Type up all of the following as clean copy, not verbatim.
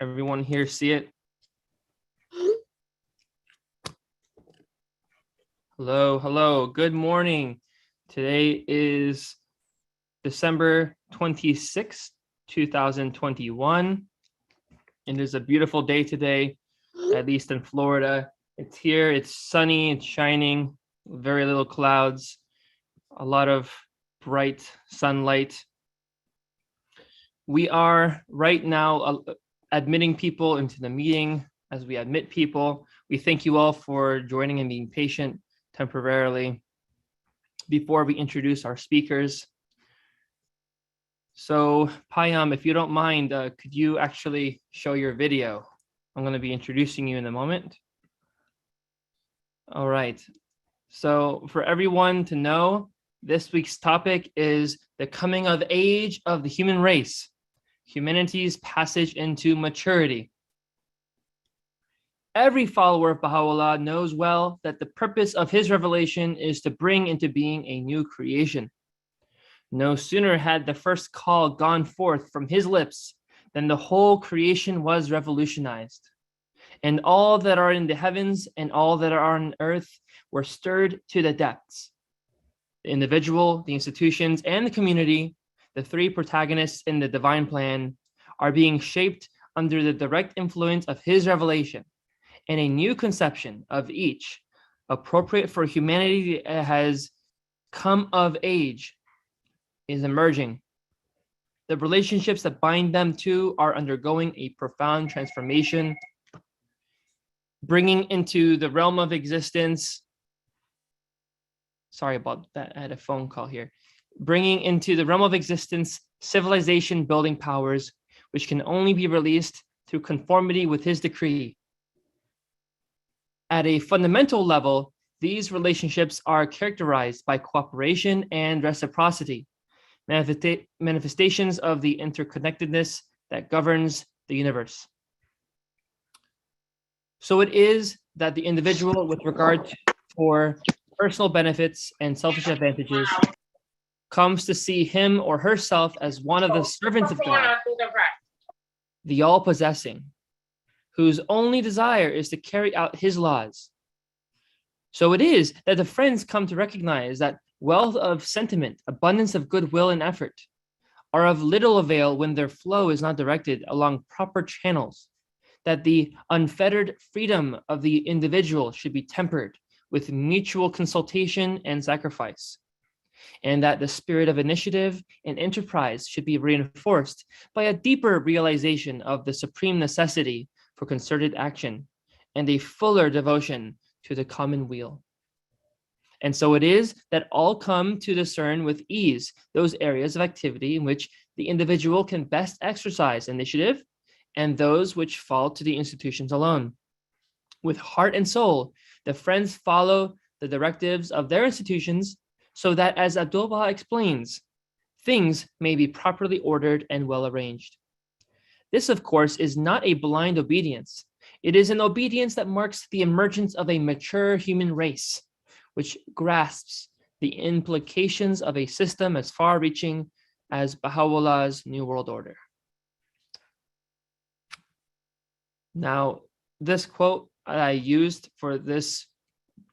Everyone here see it? Hello. Good morning. Today is December 26th, 2021. And it is a beautiful day today, at least in Florida. It's here, it's sunny, it's shining, very little clouds, a lot of bright sunlight. We are right now admitting people into the meeting. As we admit people, we thank you all for joining and being patient temporarily before we introduce our speakers. So Payam, if you don't mind, could you actually show your video? I'm going to be introducing you in a moment. All right. So for everyone to know, this week's topic is the coming of age of the human race, humanity's passage into maturity. Every follower of Bahá'u'lláh knows well that the purpose of his revelation is to bring into being a new creation. No sooner had the first call gone forth from his lips than the whole creation was revolutionized. And all that are in the heavens and all that are on earth were stirred to the depths. The individual, the institutions, and the community, the three protagonists in the divine plan, are being shaped under the direct influence of his revelation, and a new conception of each, appropriate for humanity has come of age, is emerging. The relationships that bind them two are undergoing a profound transformation, bringing into the realm of existence. Sorry about that, I had a phone call here. Bringing into the realm of existence civilization building powers, which can only be released through conformity with his decree. At a fundamental level, these relationships are characterized by cooperation and reciprocity, manifestations of the interconnectedness that governs the universe. So it is that the individual, with regard for personal benefits and selfish advantages, comes to see him or herself as one of the servants of God, the all-possessing, whose only desire is to carry out his laws. So it is that the friends come to recognize that wealth of sentiment, abundance of goodwill and effort are of little avail when their flow is not directed along proper channels, that the unfettered freedom of the individual should be tempered with mutual consultation and sacrifice, and that the spirit of initiative and enterprise should be reinforced by a deeper realization of the supreme necessity for concerted action and a fuller devotion to the common weal. And so it is that all come to discern with ease those areas of activity in which the individual can best exercise initiative and those which fall to the institutions alone. With heart and soul, the friends follow the directives of their institutions so that, as Abdu'l-Baha explains, things may be properly ordered and well arranged. This, of course, is not a blind obedience. It is an obedience that marks the emergence of a mature human race, which grasps the implications of a system as far-reaching as Baha'u'llah's New World Order. Now, this quote I used for this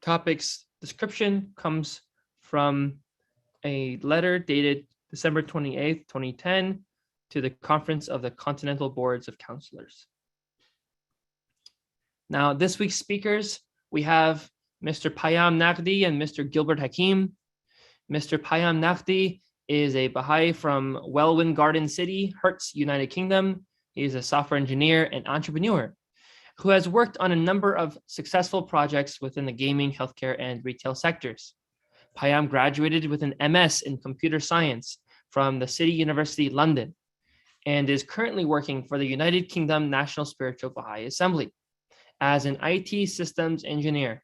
topic's description comes from a letter dated December 28th, 2010, to the Conference of the Continental Boards of Counselors. Now, this week's speakers, we have Mr. Payam Naqvi and Mr. Gilbert Hakim. Mr. Payam Naqvi is a Baha'i from Welwyn Garden City, Herts, United Kingdom. He is a software engineer and entrepreneur who has worked on a number of successful projects within the gaming, healthcare, and retail sectors. Payam graduated with an MS in computer science from the City University, London, and is currently working for the United Kingdom National Spiritual Baha'i Assembly as an IT systems engineer.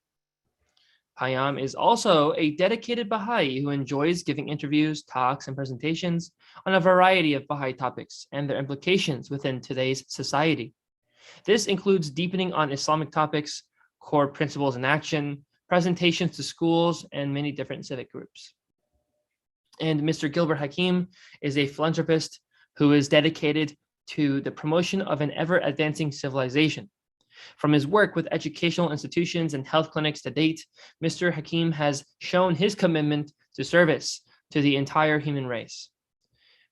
Payam is also a dedicated Baha'i who enjoys giving interviews, talks, and presentations on a variety of Baha'i topics and their implications within today's society. This includes deepening on Islamic topics, core principles in action, presentations to schools, and many different civic groups. And Mr. Gilbert Hakim is a philanthropist who is dedicated to the promotion of an ever-advancing civilization. From his work with educational institutions and health clinics to date, Mr. Hakim has shown his commitment to service to the entire human race.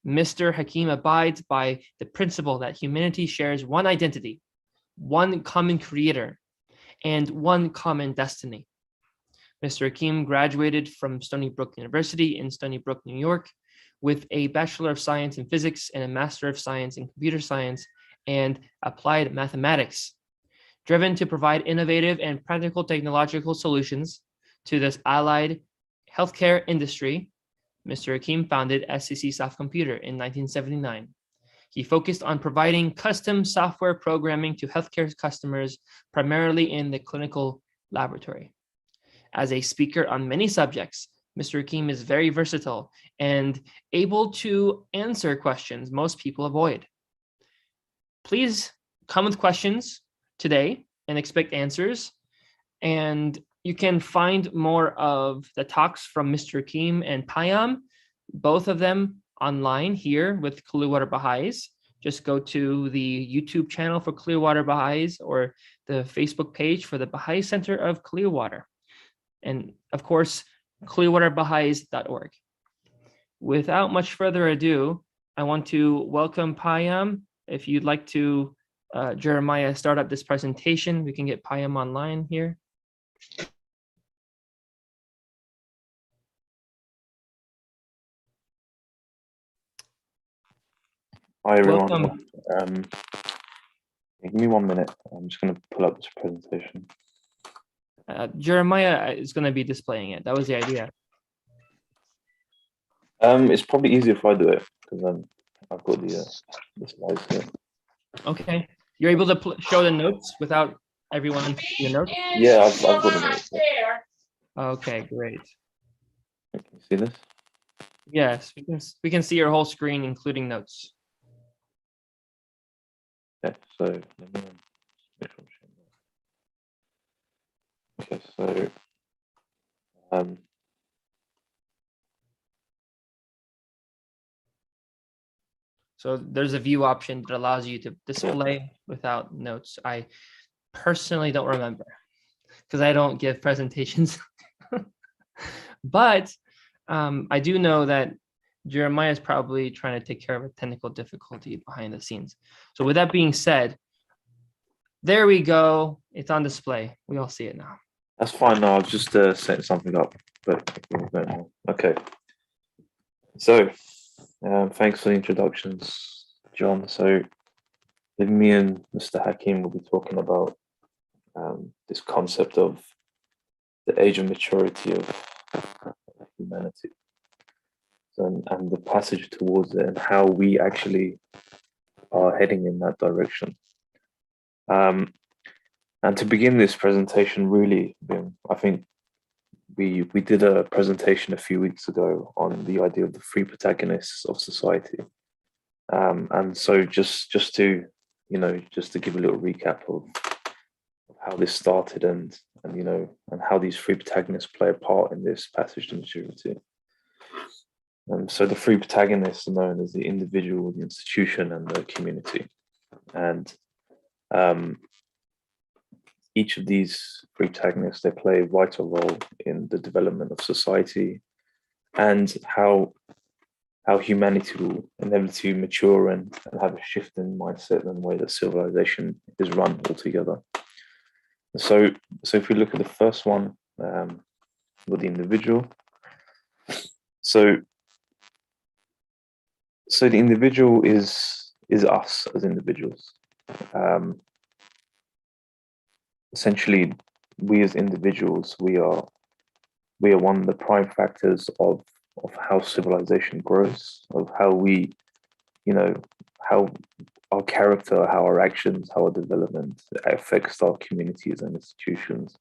Mr. Hakim abides by the principle that humanity shares one identity, one common creator, and one common destiny. Mr. Hakim graduated from Stony Brook University in Stony Brook, New York, with a Bachelor of Science in Physics and a Master of Science in Computer Science and Applied Mathematics. Driven to provide innovative and practical technological solutions to this allied healthcare industry, Mr. Hakim founded SCC Soft Computer in 1979. He focused on providing custom software programming to healthcare customers, primarily in the clinical laboratory. As a speaker on many subjects, Mr. Hakim is very versatile and able to answer questions most people avoid. Please come with questions today and expect answers. And you can find more of the talks from Mr. Hakim and Payam, both of them online here with Clearwater Baha'is. Just go to the YouTube channel for Clearwater Baha'is or the Facebook page for the Baha'i Center of Clearwater. And of course, clearwaterbaha'is.org. Without much further ado, I want to welcome Payam. If you'd like to, Jeremiah, start up this presentation, we can get Payam online here. Hi everyone. Welcome. Give me 1 minute. I'm just going to pull up this presentation. Jeremiah is going to be displaying it. That was the idea. It's probably easier if I do it because I've got the slides here. Okay. You're able to show the notes without everyone seeing the notes? Yeah, I've got the notes. Yeah. Okay, great. Can you see this? Yes, we can see your whole screen, including notes. Okay, so let me make sure I'm sharing that. Okay, so So there's a view option that allows you to display without notes. I personally don't remember because I don't give presentations. But I do know that Jeremiah is probably trying to take care of a technical difficulty behind the scenes. So with that being said, there we go. It's on display. We all see it now. that's fine. Now I've just set something up, but okay. So thanks for the introductions, John. So me and Mr. Hakim will be talking about this concept of the age of maturity of humanity and the passage towards it and how we actually are heading in that direction. And to begin this presentation, really, I think we did a presentation a few weeks ago on the idea of the three protagonists of society. And so just to give a little recap of how this started and how these three protagonists play a part in this passage to maturity. So the three protagonists are known as the individual, the institution, and the community. And each of these three protagonists, they play a vital role in the development of society and how humanity will inevitably mature and have a shift in mindset and the way that civilization is run altogether. So if we look at the first one, with the individual, so the individual is us as individuals. Essentially, we as individuals, we are one of the prime factors of how civilization grows, of how we, how our character, how our actions, how our development affects our communities and institutions,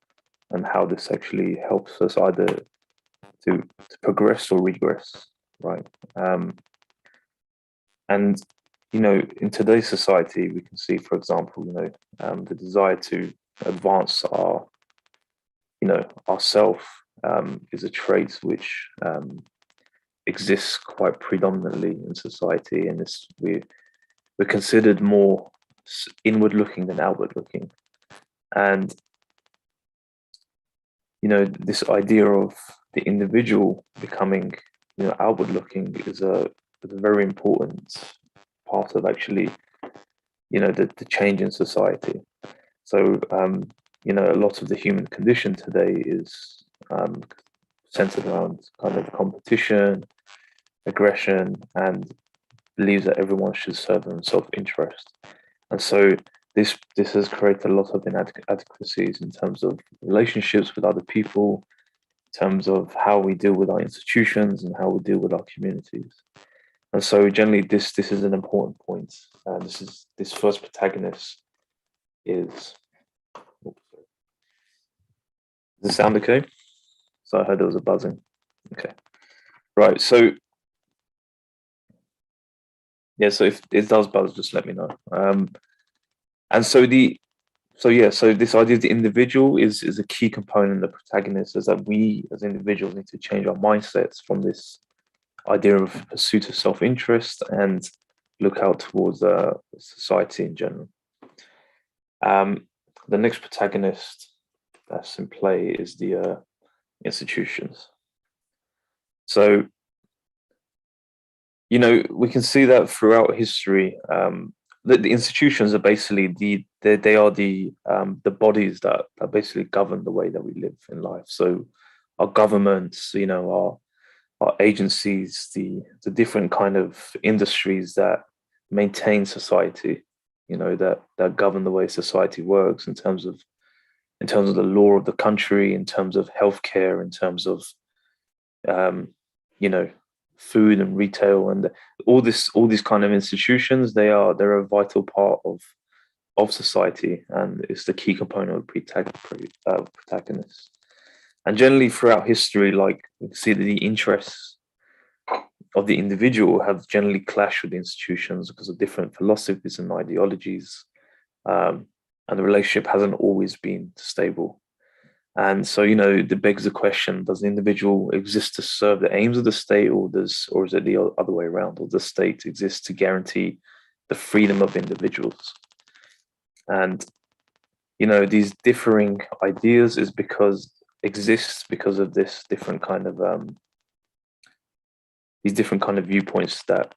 and how this actually helps us either to progress or regress, right? And in today's society, we can see, for example, the desire to advance our self is a trait which exists quite predominantly in society, and we're we're considered more inward looking than outward looking. And, you know, this idea of the individual becoming, you know, outward looking is a very important part of actually, you know, the change in society. So, you know, a lot of the human condition today is centered around kind of competition, aggression, and believes that everyone should serve their own self-interest. And so this has created a lot of inadequacies in terms of relationships with other people, in terms of how we deal with our institutions and how we deal with our communities. And so generally this is an important point. This first protagonist is, does it sound okay? So I heard there was a buzzing. Okay. Right. So yeah, so if it does buzz, just let me know. And so so this idea of the individual is a key component of the protagonist, is that we as individuals need to change our mindsets from this idea of pursuit of self-interest and look out towards society in general. The next protagonist that's in play is the institutions. So, you know, we can see that throughout history, the institutions are basically they are the bodies that basically govern the way that we live in life. So, our governments, you know, our agencies, the different kind of industries that maintain society, you know, that govern the way society works in terms of the law of the country, in terms of healthcare, in terms of you know, food and retail, and all these kind of institutions. They're a vital part of society, and it's the key component of protagonists. And generally throughout history, like we can see that the interests of the individual have generally clashed with the institutions because of different philosophies and ideologies, and the relationship hasn't always been stable. And so, you know, it begs the question: does the individual exist to serve the aims of the state, or is it the other way around? Or does the state exist to guarantee the freedom of individuals? And, you know, these differing ideas exists because of this different kind of these different kind of viewpoints that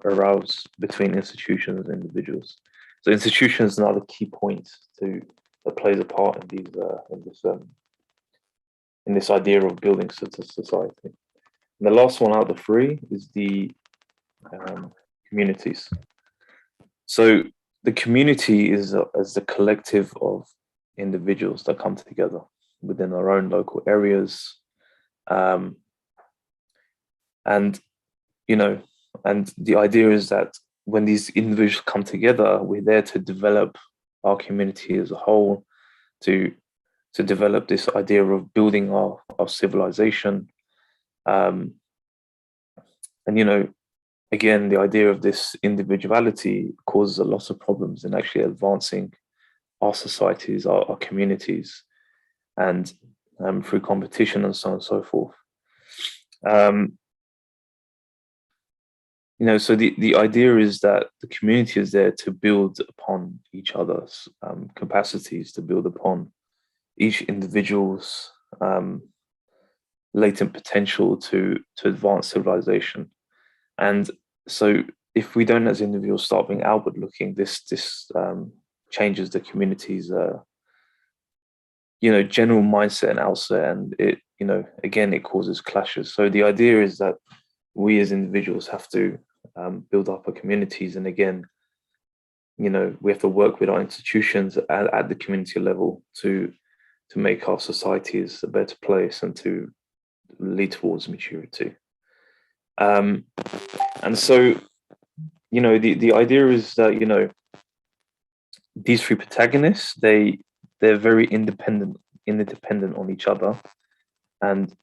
arouse between institutions and individuals. So institutions are another key point that plays a part in this idea of building society. And the last one out of the three is the communities. So the community is the collective of individuals that come together within their own local areas, and, you know, and the idea is that when these individuals come together, we're there to develop our community as a whole, to develop this idea of building our civilization. And, you know, again, the idea of this individuality causes a lot of problems in actually advancing our societies, our communities, and through competition and so on and so forth. You know, so the idea is that the community is there to build upon each other's capacities, to build upon each individual's latent potential to advance civilization. And so if we don't as individuals start being outward looking, this changes the community's you know, general mindset and outset, and it, you know, again, it causes clashes. So the idea is that we as individuals have to build up our communities, and again, you know, we have to work with our institutions at the community level to make our societies a better place and to lead towards maturity. And so, you know, the idea is that, you know, these three protagonists, they're very independent on each other, and,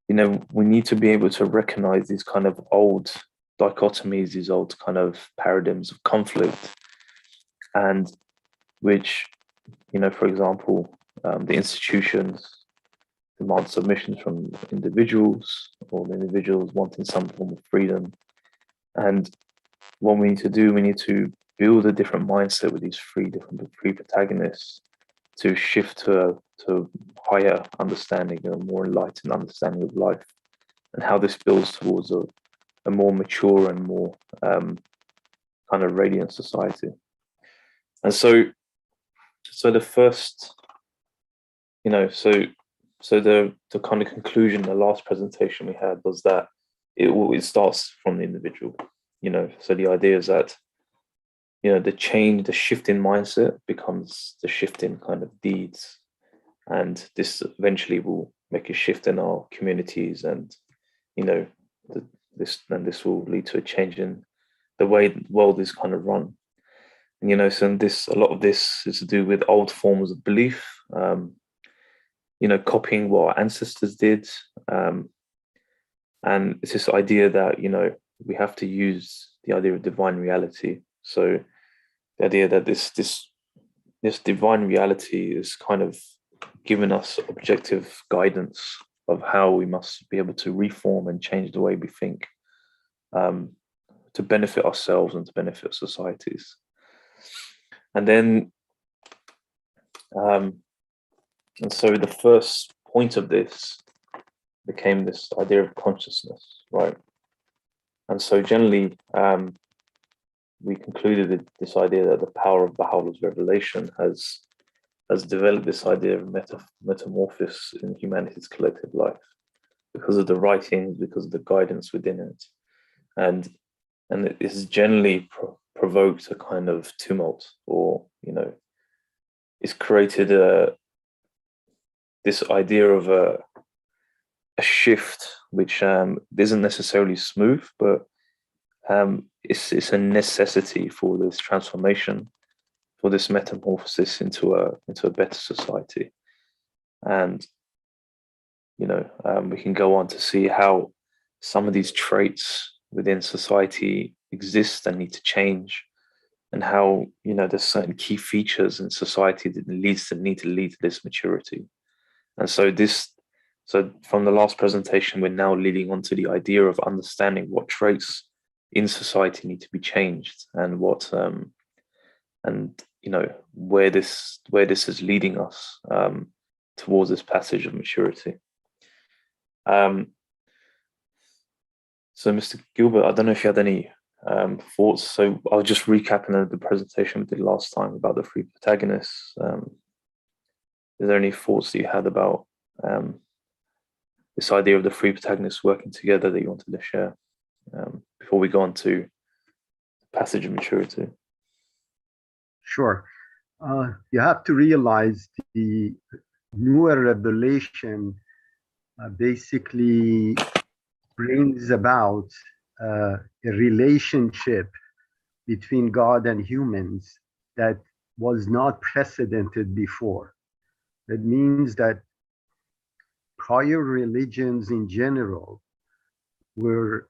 you know, we need to be able to recognize these kind of old dichotomies, these old kind of paradigms of conflict, and which, you know, for example, the institutions demand submissions from individuals, or the individuals wanting some form of freedom, and what we need to do, we need to build a different mindset with these three protagonists to shift to higher understanding, a more enlightened understanding of life, and how this builds towards a more mature and more kind of radiant society. And so the first, so the kind of conclusion, the last presentation we had was that it starts from the individual. So the idea is that the shift in mindset becomes the shift in kind of deeds, and this eventually will make a shift in our communities, and this will lead to a change in the way the world is kind of run. And so a lot of this is to do with old forms of belief, copying what our ancestors did, and it's this idea that we have to use the idea of divine reality. So the idea that this divine reality is kind of giving us objective guidance of how we must be able to reform and change the way we think, to benefit ourselves and to benefit societies. And then, and so the first point of this became this idea of consciousness, right? And so generally, we concluded this idea that the power of Baha'u'llah's revelation has developed this idea of metamorphosis in humanity's collective life because of the writings, because of the guidance within it. And it is generally provoked a kind of tumult, or, it's created this idea of a shift, which isn't necessarily smooth, but it's a necessity for this transformation, for this metamorphosis into a better society. And we can go on to see how some of these traits within society exist and need to change, and how there's certain key features in society that need to lead to this maturity. And so from the last presentation, we're now leading on to the idea of understanding what traits in society need to be changed, and what where this is leading us towards this passage of maturity. So Mr. Gilbert, I don't know if you had any thoughts. So I'll just recap the presentation we did last time about the three protagonists. Is there any thoughts that you had about this idea of the three protagonists working together that you wanted to share before we go on to the passage of maturity? Sure. You have to realize the newer revelation basically brings about a relationship between God and humans that was not precedented before. That means that prior religions in general were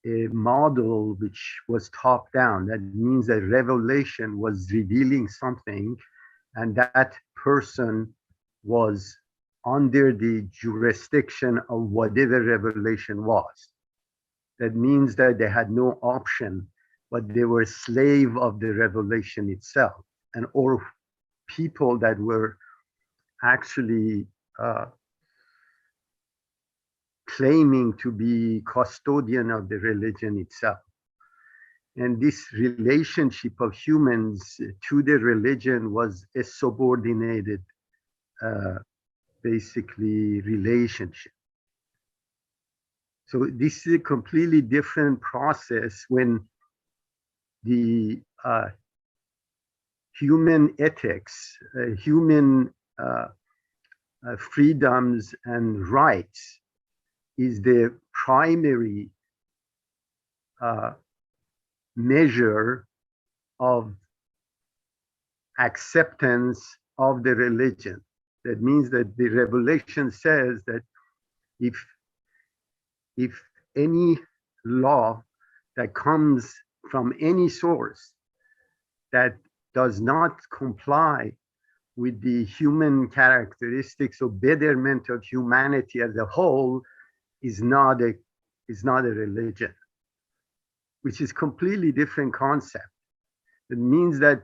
a model which was top down. That means that revelation was revealing something, and that person was under the jurisdiction of whatever revelation was. That means that they had no option, but they were slave of the revelation itself, and or people that were actually claiming to be custodian of the religion itself. And this relationship of humans to the religion was a subordinated basically relationship. So this is a completely different process when the human ethics, human freedoms and rights is the primary measure of acceptance of the religion. That means that the revelation says that if any law that comes from any source that does not comply with the human characteristics of betterment of humanity as a whole is not a religion. which is completely different concept. It means that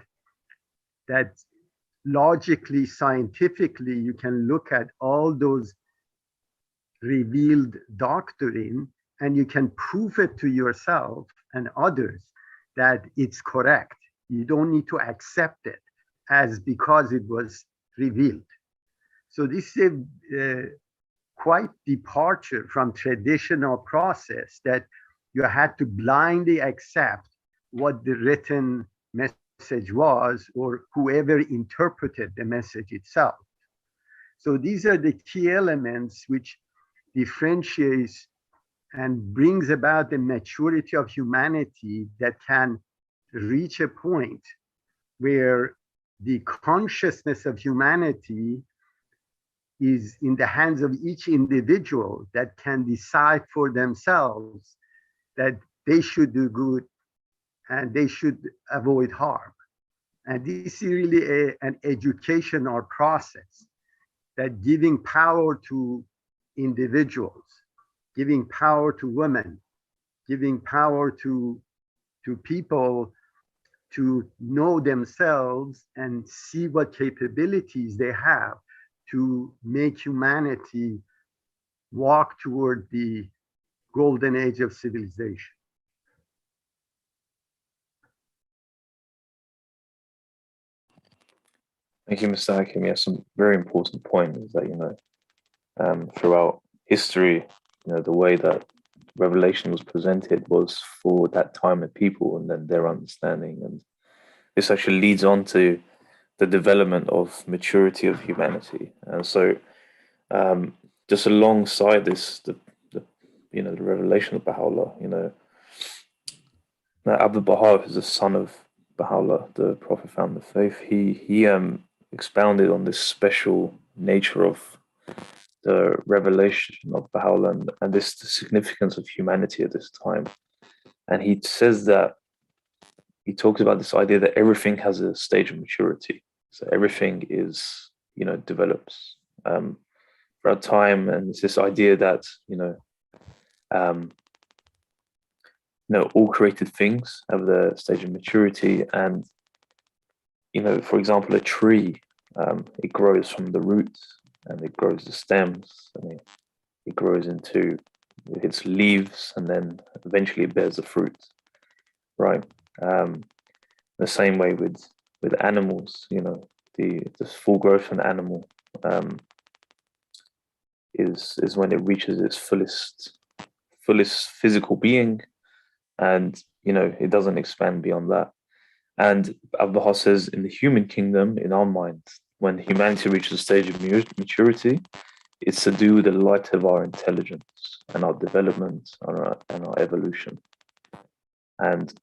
logically, scientifically, you can look at all those revealed doctrine and you can prove it to yourself and others that it's correct. You don't need to accept it as because it was revealed. So this is a quite departure from traditional process that you had to blindly accept what the written message was or whoever interpreted the message itself. So these are the key elements which differentiates and brings about the maturity of humanity that can reach a point where the consciousness of humanity is in the hands of each individual that can decide for themselves that they should do good and they should avoid harm. And this is really an educational process that giving power to individuals, giving power to women, giving power to people to know themselves and see what capabilities they have to make humanity walk toward the golden age of civilization. Thank you, Mr. Hakim. Yeah, some very important point is that, throughout history, the way that revelation was presented was for that time of people and then their understanding. And this actually leads on to the development of maturity of humanity. And so just alongside this, the revelation of Baha'u'lláh, Abdul Baha is the son of Baha'u'lláh, the Prophet found the faith. He expounded on this special nature of the revelation of Baha'u'lláh and the significance of humanity at this time. And he says that he talks about this idea that everything has a stage of maturity. So everything is, develops throughout time. And it's this idea that, all created things have the stage of maturity. And, for example, a tree, it grows from the roots and it grows the stems and it grows into its leaves and then eventually it bears the fruit, right? The same way with animals, the full growth of an animal is when it reaches its fullest physical being, and it doesn't expand beyond that. And Abdu'l-Baha says in the human kingdom, in our mind, when humanity reaches a stage of maturity, it's to do with the light of our intelligence and our development and our evolution. And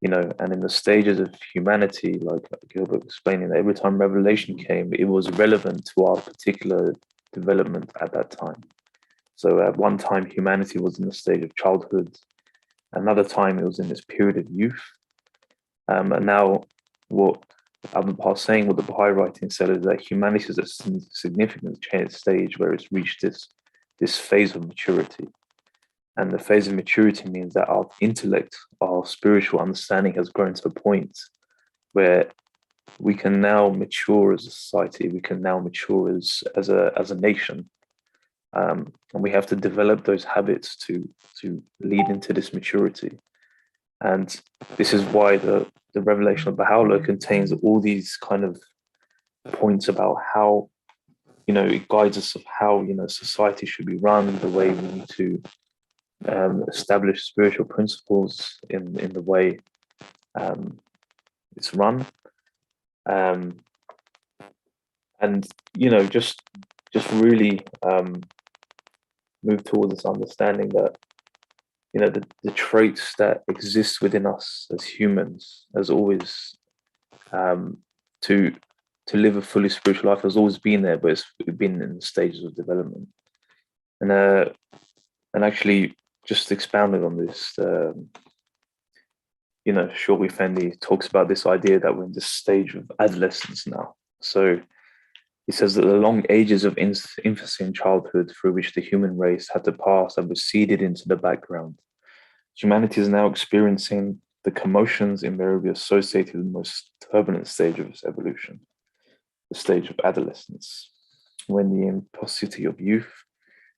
and in the stages of humanity, like Gilbert explaining, that every time revelation came, it was relevant to our particular development at that time. So at one time, humanity was in the stage of childhood. Another time, it was in this period of youth. And now, what Abdu'l-Baha is saying, what the Baha'i writing said, is that humanity is at a significant stage where it's reached this phase of maturity. And the phase of maturity means that our intellect, our spiritual understanding has grown to a point where we can now mature as a society, we can now mature as a nation. And we have to develop those habits to lead into this maturity. And this is why the revelation of Baha'u'lláh contains all these kind of points about how, it guides us of how, society should be run, the way we need to establish spiritual principles in the way it's run, and just really move towards this understanding that the traits that exist within us as humans has always to live a fully spiritual life has always been there, but it's been in the stages of development. And actually, just expounded on this, Shorby Fendi talks about this idea that we're in this stage of adolescence now. So he says that the long ages of infancy and childhood through which the human race had to pass have receded into the background. humanity is now experiencing the commotions invariably associated with the most turbulent stage of its evolution, the stage of adolescence, when the impulsivity of youth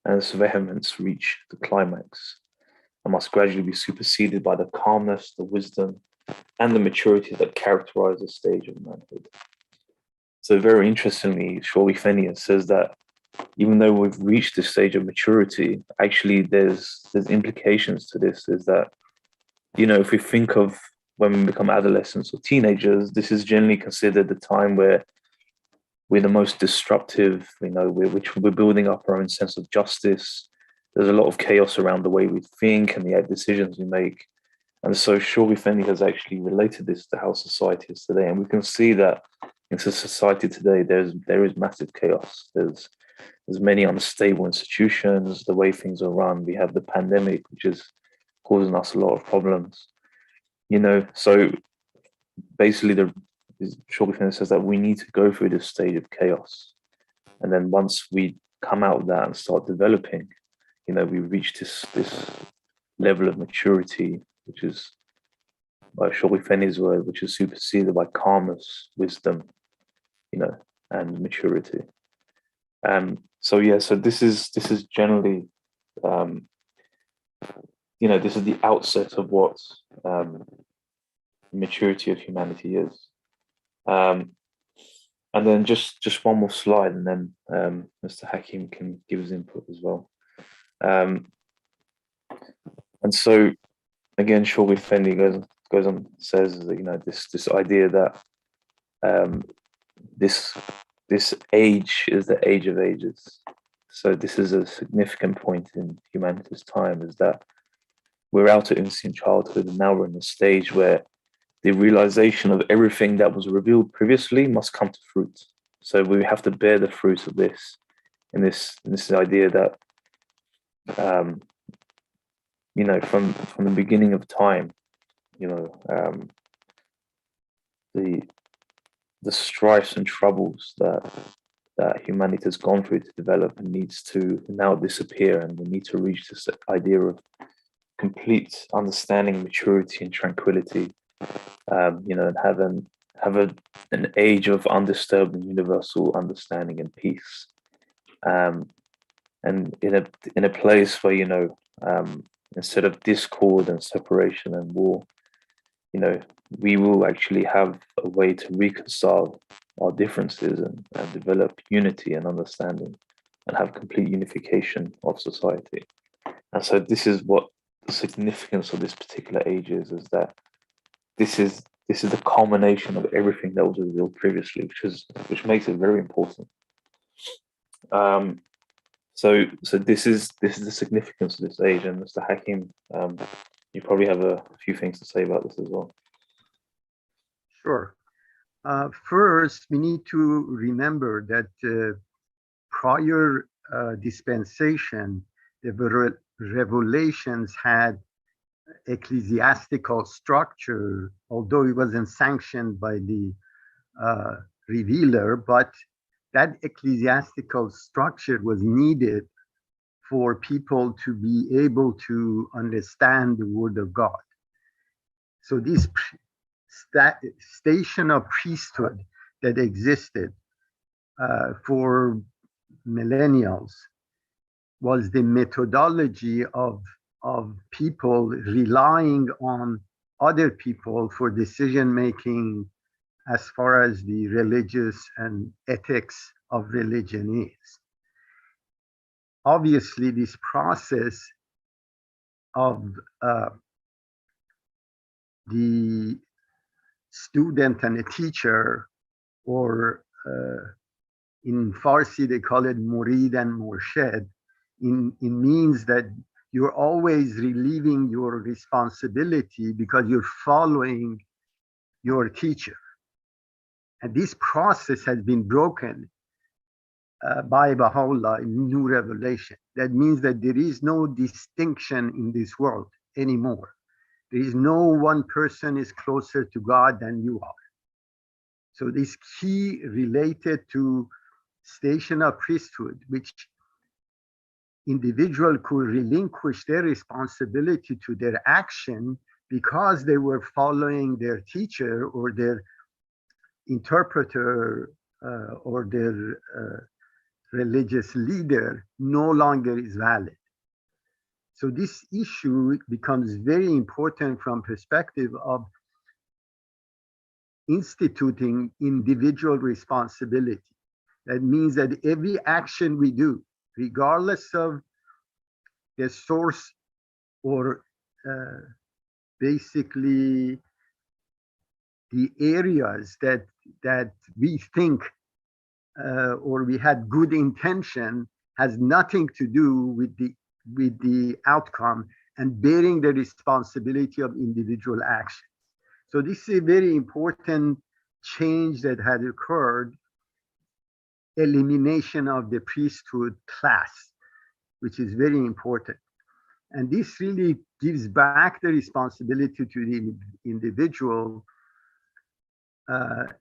and its vehemence reach the climax and must gradually be superseded by the calmness, the wisdom, and the maturity that characterize the stage of manhood. So very interestingly, Shirley Fenian says that even though we've reached this stage of maturity, actually there's implications to this, is that, you know, if we think of when we become adolescents or teenagers, this is generally considered the time where we're the most disruptive, you know, we're building up our own sense of justice. There's a lot of chaos around the way we think and the decisions we make. And so Shirley Fenian has actually related this to how society is today. And we can see that in society today, there is massive chaos. There's many unstable institutions, the way things are run. We have the pandemic, which is causing us a lot of problems. You know, so basically Shirley Fenian says that we need to go through this stage of chaos. And then once we come out of that and start developing, you know, we reach this level of maturity, which is, by Shirley Fenian's word, which is superseded by calmness, wisdom, you know, and maturity. So yeah, so this is generally, you know, this is the outset of what maturity of humanity is. And then just one more slide, and then Mr. Hakim can give his input as well. And so again, Shirley Fenian goes on, says that, you know, this idea that this age is the age of ages. So this is a significant point in humanity's time, is that we're out of infancy and childhood, and now we're in a stage where the realization of everything that was revealed previously must come to fruit. So we have to bear the fruit of this, in this idea that, you know, from the beginning of time, you know, the strifes and troubles that humanity has gone through to develop and needs to now disappear, and we need to reach this idea of complete understanding, maturity, and tranquility. You know, and have an age of undisturbed and universal understanding and peace. And in a place where, you know, instead of discord and separation and war, you know, we will actually have a way to reconcile our differences and develop unity and understanding and have complete unification of society. And so this is what the significance of this particular age is that this is the culmination of everything that was revealed previously, which makes it very important. So this is the significance of this age. And Mr. Hakim, you probably have a few things to say about this as well. Sure. First, we need to remember that prior dispensation, the revelations had ecclesiastical structure, although it wasn't sanctioned by the revealer, but that ecclesiastical structure was needed for people to be able to understand the word of God. So this station of priesthood that existed for millennials was the methodology of people relying on other people for decision making as far as the religious and ethics of religion is. Obviously, this process of the student and a teacher, or in Farsi they call it murid and murshed, it means that you're always relieving your responsibility because you're following your teacher. And this process has been broken by Bahá'u'lláh in New Revelation. That means that there is no distinction in this world anymore. There is no one person is closer to God than you are. So this key related to station of priesthood, which individual could relinquish their responsibility to their action because they were following their teacher or their interpreter or their religious leader no longer is valid. So this issue becomes very important from perspective of instituting individual responsibility. That means that every action we do, regardless of the source or basically the areas that we think or we had good intention, has nothing to do with the outcome and bearing the responsibility of individual action. So this is a very important change that had occurred, elimination of the priesthood class, which is very important. And this really gives back the responsibility to the individual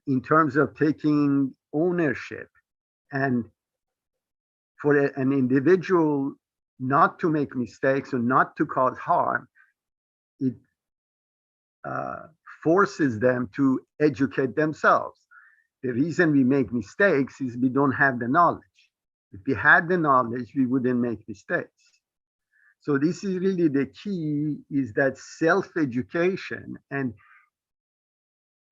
in terms of taking ownership, and for an individual not to make mistakes or not to cause harm, it forces them to educate themselves. The reason we make mistakes is we don't have the knowledge. If we had the knowledge, we wouldn't make mistakes. So this is really the key, is that self-education and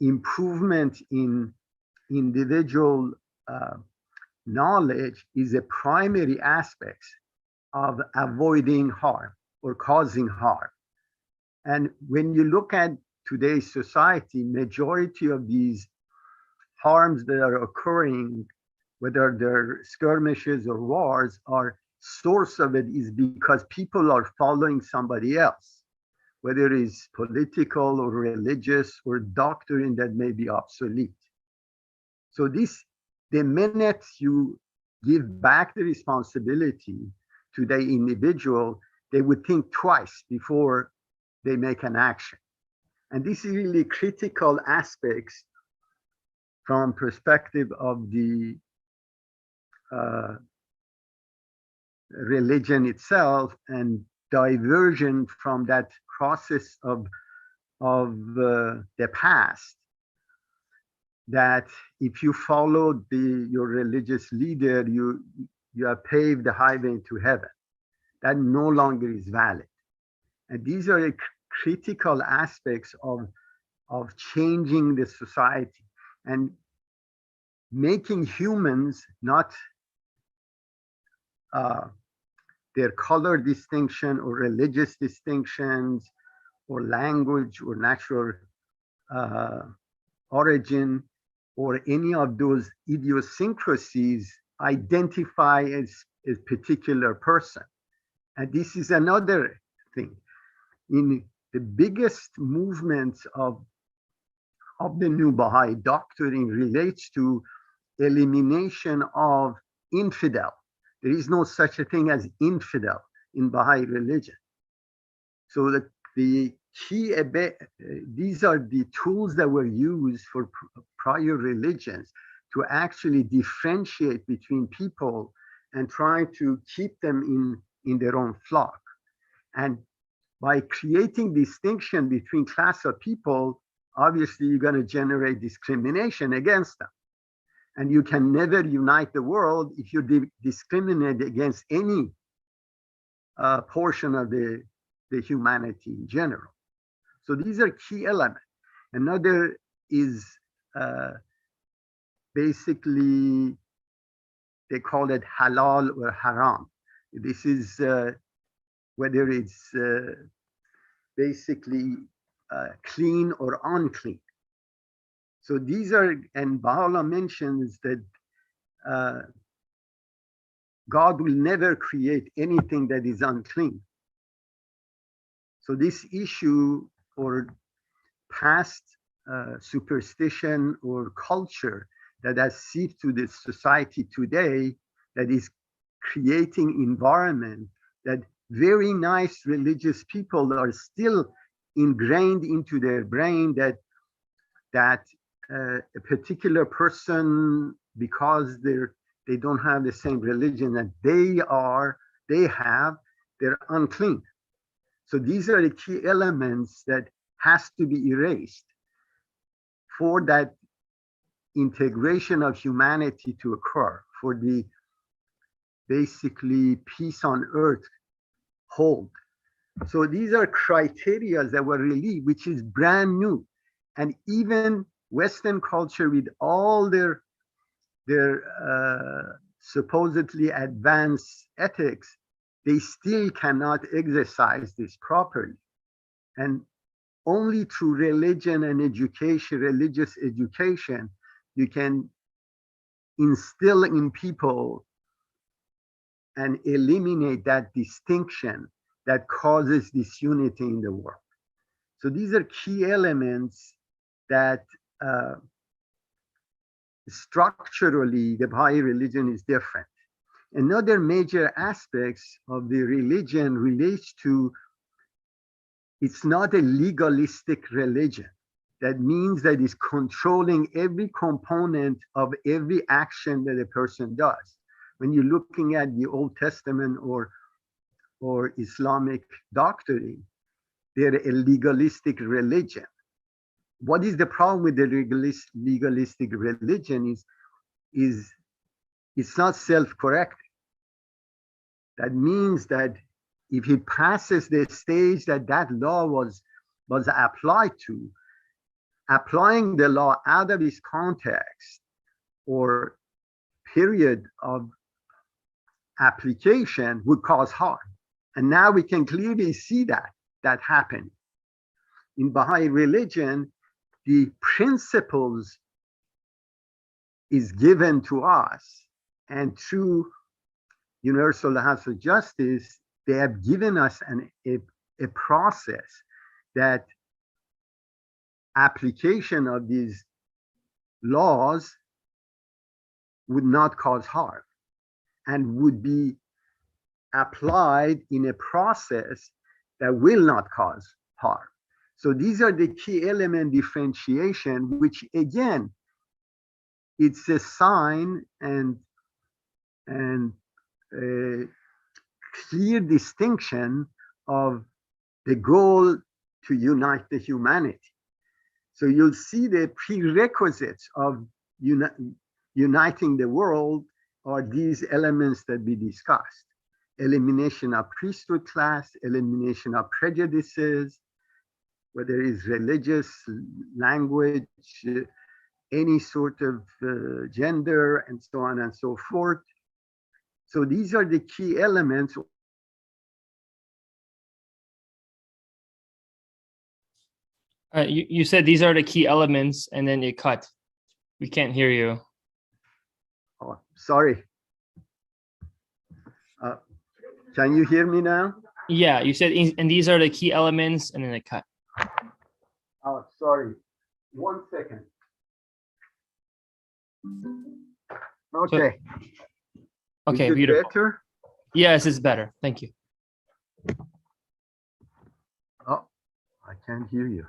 improvement in individual knowledge is a primary aspect of avoiding harm or causing harm. And when you look at today's society, majority of these harms that are occurring, whether they're skirmishes or wars, are source of it is because people are following somebody else, whether it's political or religious or doctrine that may be obsolete. So this, the minute you give back the responsibility to the individual, they would think twice before they make an action. And this is really critical aspects from perspective of the religion itself, and diversion from that process of the past, that if you follow your religious leader, you have paved the highway to heaven. That no longer is valid. And these are critical aspects of changing the society and making humans not their color distinction or religious distinctions or language or natural origin or any of those idiosyncrasies identify as a particular person. And this is another thing. In the biggest movements of the new Baha'i doctrine relates to elimination of infidel. There is no such a thing as infidel in Baha'i religion. So the key, these are the tools that were used for prior religions to actually differentiate between people and try to keep them in their own flock. And by creating distinction between class of people, obviously you're going to generate discrimination against them. And you can never unite the world if you discriminate against any portion of the humanity in general. So these are key elements. Another is basically, they call it halal or haram. This is whether it's basically clean or unclean. So these are, and Baha'u'lláh mentions that God will never create anything that is unclean. So this issue or past superstition or culture that has seeped to this society today, that is creating environment that very nice religious people are still ingrained into their brain that a particular person, because they don't have the same religion that they they have, they're unclean. So these are the key elements that has to be erased for that integration of humanity to occur, for the basically peace on earth hold. So these are criteria that were relieved, which is brand new. And even Western culture, with all their supposedly advanced ethics, they still cannot exercise this properly. And only through religion and education, religious education, you can instill in people and eliminate that distinction that causes disunity in the world. So these are key elements that structurally the Baha'i religion is different. Another major aspects of the religion relates to, it's not a legalistic religion. That means that it's controlling every component of every action that a person does. When you're looking at the Old Testament or Islamic doctrine, they're a legalistic religion. What is the problem with the legalistic religion is it's not self-correcting. That means that if it passes the stage that law was applied to, applying the law out of its context or period of application would cause harm. And now we can clearly see that happening. In Baha'i religion, the principles is given to us, and through universal laws of justice, they have given us a process that application of these laws would not cause harm and would be applied in a process that will not cause harm. So these are the key element differentiation, which again, it's a sign and a clear distinction of the goal to unite the humanity. So you'll see the prerequisites of uniting the world are these elements that we discussed: elimination of priesthood class, elimination of prejudices, whether it's religious, language, any sort of gender, and so on and so forth. So these are the key elements. You said these are the key elements, and then it cut. We can't hear you. Oh, sorry. Can you hear me now? Yeah, you said, and these are the key elements, and then it cut. Oh, sorry. 1 second. Okay. Okay, Is it beautiful. better? Yes, it's better. Thank you. Oh, I can't hear you.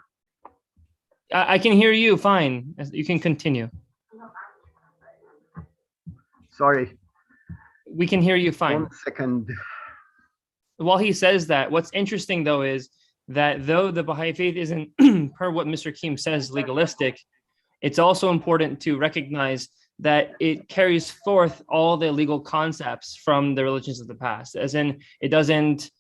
I can hear you fine. You can continue. Sorry. We can hear you fine. 1 second. While he says that, what's interesting though is that though the Baha'i faith isn't, per what Mr. Kim says, legalistic, it's also important to recognize that it carries forth all the legal concepts from the religions of the past, as in it doesn't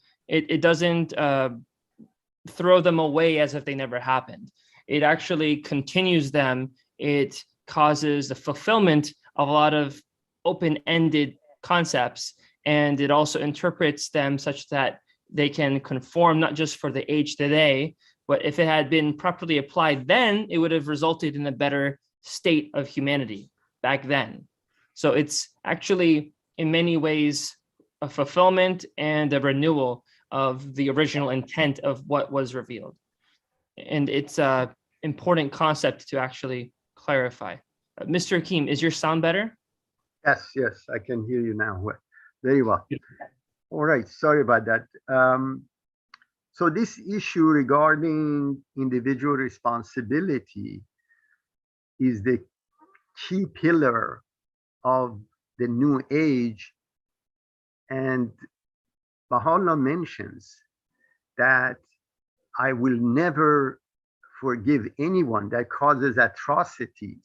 throw them away as if they never happened. It actually continues them. It causes the fulfillment of a lot of open-ended concepts, and it also interprets them such that they can conform not just for the age today, but if it had been properly applied then, it would have resulted in a better state of humanity back then. So it's actually in many ways a fulfillment and a renewal of the original intent of what was revealed. And it's an important concept to actually clarify. Mr. Akeem, is your sound better? Yes, I can hear you now. Very well. All right, sorry about that. So this issue regarding individual responsibility is the key pillar of the new age, and Baha'u'lláh mentions that I will never forgive anyone that causes atrocities.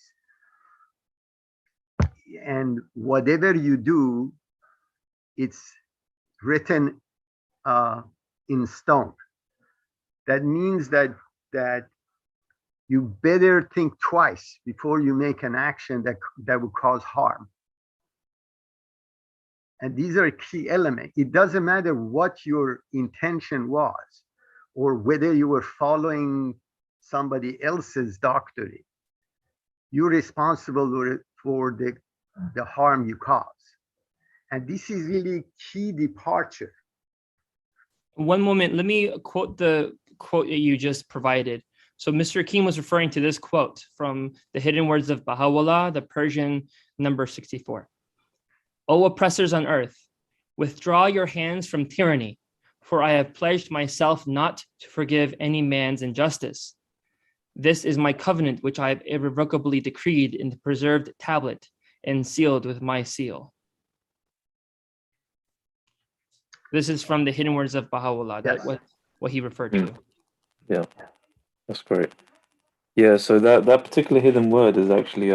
And whatever you do, it's written in stone. That means that you better think twice before you make an action that will cause harm. And these are key elements. It doesn't matter what your intention was or whether you were following somebody else's doctrine. You're responsible for the harm you cause. And this is really key departure. One moment, let me quote the quote that you just provided. So Mr. King was referring to this quote from the Hidden Words of Bahá'u'lláh, the Persian number 64. O oppressors on earth, withdraw your hands from tyranny, for I have pledged myself not to forgive any man's injustice. This is my covenant, which I have irrevocably decreed in the preserved tablet and sealed with my seal. This is from the Hidden Words of Bahá'u'lláh, Yes. what he referred to. Yeah, that's great. Yeah, so that particular hidden word is actually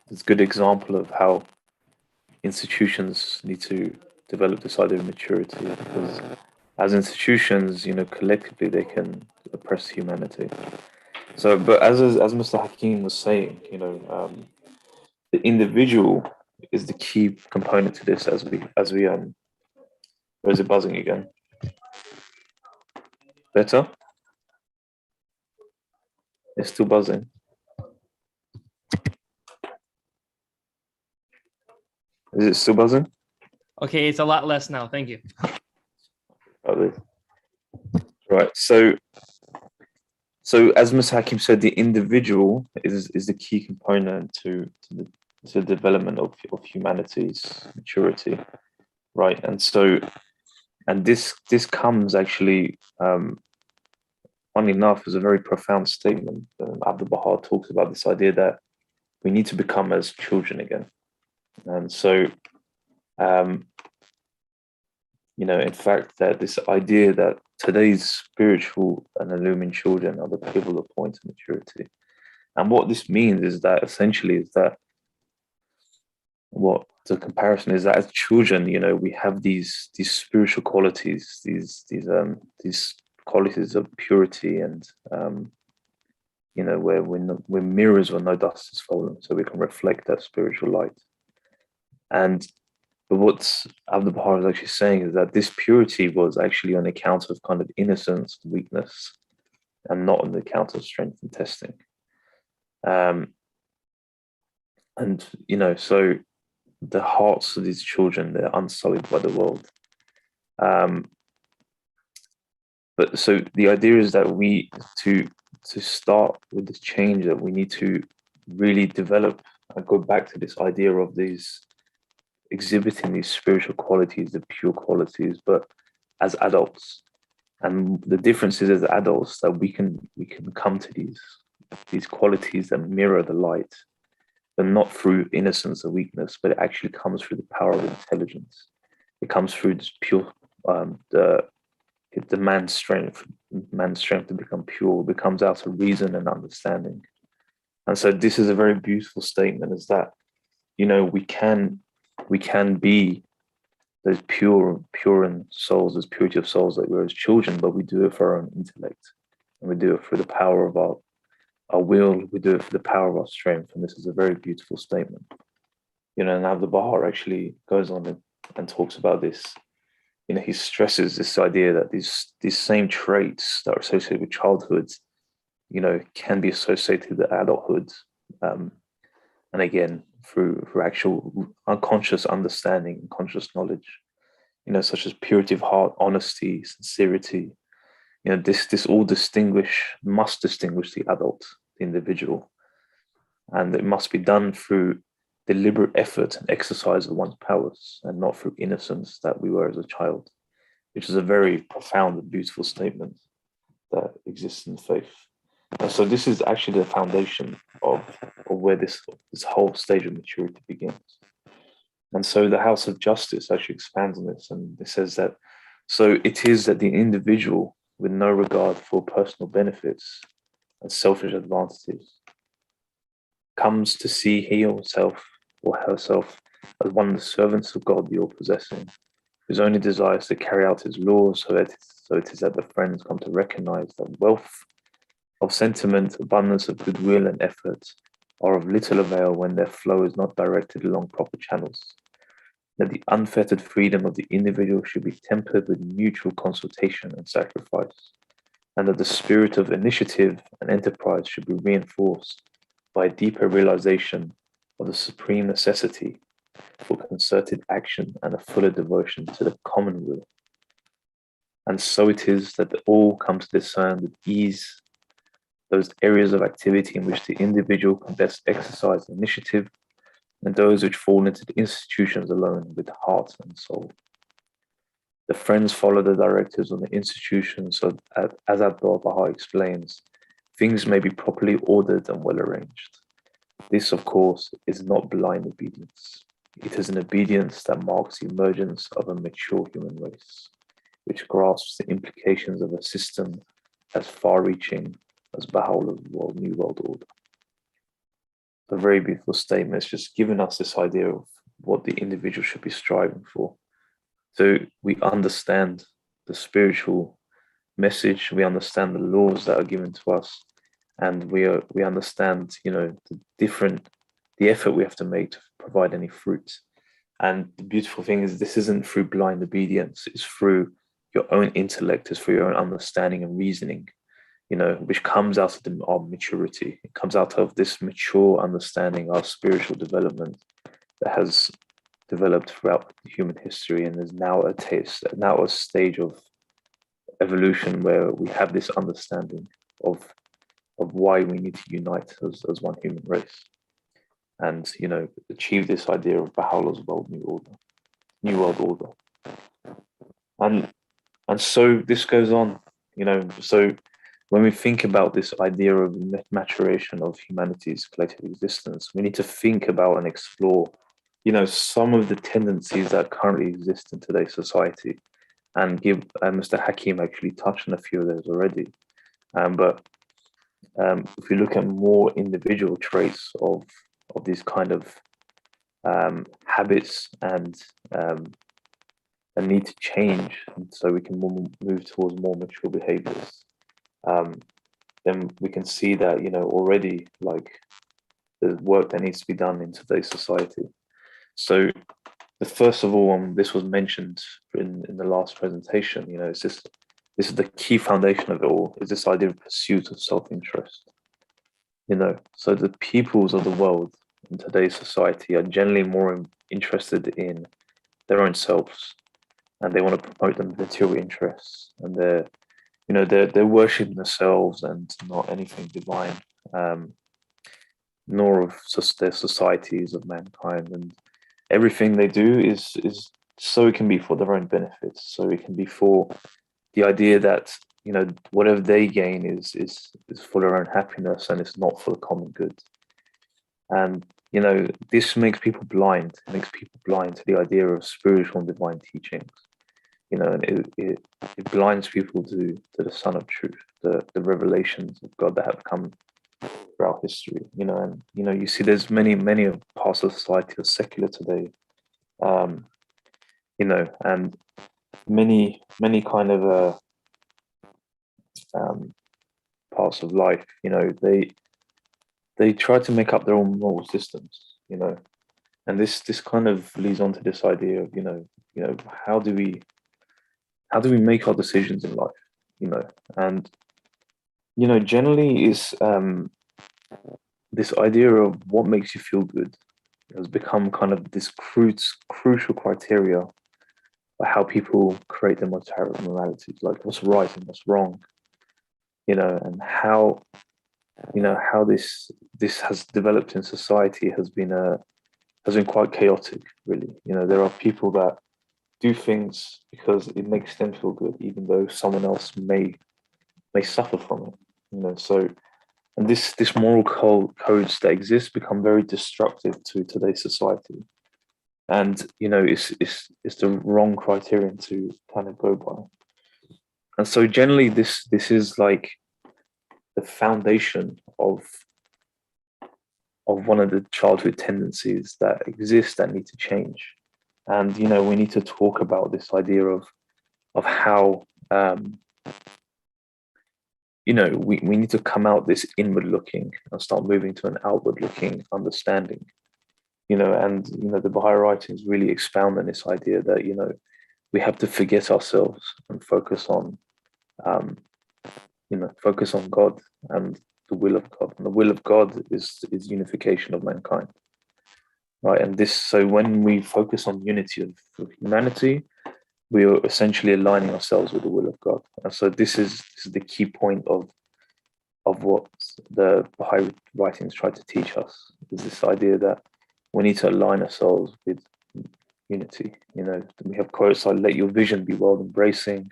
it's a good example of how institutions need to develop this idea of maturity, because as institutions, collectively they can oppress humanity. So, but as Mr. Hakim was saying, the individual is the key component to this. As we where is it buzzing again? Better? It's still buzzing. Is it still buzzing? Okay, it's a lot less now. Thank you. Right. So as Ms. Hakim said, the individual is the key component to the development of humanity's maturity, right? And this comes actually, funnily enough, is a very profound statement. Abdul Baha talks about this idea that we need to become as children again, and so. In fact, that this idea that today's spiritual and illumined children are the pivotal point of maturity. And what this means is that essentially is that what the comparison is that as children, we have these spiritual qualities, these qualities of purity and where we're mirrors where no dust has fallen, so we can reflect that spiritual light. But what Abdul Baha is actually saying is that this purity was actually on account of kind of innocence, weakness, and not on account of strength and testing. So the hearts of these children, they're unsullied by the world. But so the idea is that we, to start with this change, that we need to really develop and go back to this idea of these exhibiting these spiritual qualities, the pure qualities, but as adults. And the difference is as adults that we can come to these qualities that mirror the light, but not through innocence or weakness, but it actually comes through the power of intelligence. It comes through this pure, the man's strength to become pure becomes out of reason and understanding. And so this is a very beautiful statement, is that, we can be those pure in souls, those purity of souls that we're as children, but we do it for our own intellect, and we do it through the power of our will, we do it for the power of our strength. And this is a very beautiful statement. And Abdul Baha actually goes on and talks about this. He stresses this idea that these same traits that are associated with childhood, can be associated with adulthood. And again, through actual unconscious understanding and conscious knowledge, such as purity of heart, honesty, sincerity. This all must distinguish the adult, the individual. And it must be done through deliberate effort and exercise of one's powers, and not through innocence that we were as a child, which is a very profound and beautiful statement that exists in faith. And so this is actually the foundation of where this whole stage of maturity begins. And so the House of Justice actually expands on this, and it says that So it is that the individual, with no regard for personal benefits and selfish advantages, comes to see he or himself or herself as one of the servants of God, the all-possessing, whose only desire is to carry out his laws. So it is that the friends come to recognize that wealth of sentiment, abundance of goodwill and effort are of little avail when their flow is not directed along proper channels. That the unfettered freedom of the individual should be tempered with mutual consultation and sacrifice, and that the spirit of initiative and enterprise should be reinforced by a deeper realization of the supreme necessity for concerted action and a fuller devotion to the common will. And so it is that all come to discern with ease those areas of activity in which the individual can best exercise initiative, and those which fall into the institutions alone with heart and soul. The friends follow the directives on the institutions, so as Abdul-Baha explains, things may be properly ordered and well arranged. This, of course, is not blind obedience. It is an obedience that marks the emergence of a mature human race, which grasps the implications of a system as far-reaching as Bahá'u'lláh's New World Order. A very beautiful statement. It's just giving us this idea of what the individual should be striving for. So we understand the spiritual message, we understand the laws that are given to us, and we understand, the effort we have to make to provide any fruit. And the beautiful thing is, this isn't through blind obedience; it's through your own intellect, it's through your own understanding and reasoning, which comes out of our maturity. It comes out of this mature understanding, our spiritual development that has developed throughout human history, and is now a stage of evolution where we have this understanding of why we need to unite as one human race, and achieve this idea of Baha'u'llah's New World Order. And so this goes on, so when we think about this idea of maturation of humanity's collective existence, we need to think about and explore, some of the tendencies that currently exist in today's society, and Mr. Hakim actually touched on a few of those already. But if we look at more individual traits of these kind of habits and a need to change, so we can move towards more mature behaviors, then we can see that, already, like, there's work that needs to be done in today's society. So first of all, this was mentioned in the last presentation, it's this is the key foundation of it all, is this idea of pursuit of self-interest. So the peoples of the world in today's society are generally more interested in their own selves, and they want to promote the material interests, and they're worshipping themselves and not anything divine, nor of their societies of mankind. And everything they do is so it can be for their own benefits. So it can be for the idea that whatever they gain is for their own happiness, and it's not for the common good. And this makes people blind. It makes people blind to the idea of spiritual and divine teachings. And it blinds people to the Son of Truth, the revelations of God that have come throughout history. And you see there's many parts of society are secular today, and many kind of parts of life, they try to make up their own moral systems, and this kind of leads on to this idea of how do we make our decisions in life, and generally is this idea of what makes you feel good has become kind of this crucial criteria for how people create their moralities, like what's right and what's wrong, and how this has developed in society has been quite chaotic, really. There are people that do things because it makes them feel good, even though someone else may suffer from it. So, and this moral codes that exist become very destructive to today's society, and it's the wrong criterion to kind of go by. And so generally this is like the foundation of one of the childhood tendencies that exist that need to change. And we need to talk about this idea of how we need to come out this inward looking and start moving to an outward looking understanding. And the Baha'i writings really expound on this idea that we have to forget ourselves and focus on God and the will of God. And the will of God is unification of mankind, right? And so when we focus on unity of humanity, we are essentially aligning ourselves with the will of God. And so this is the key point of what the Baha'i writings try to teach us, is this idea that we need to align ourselves with unity. We have quotes like, "Let your vision be world embracing."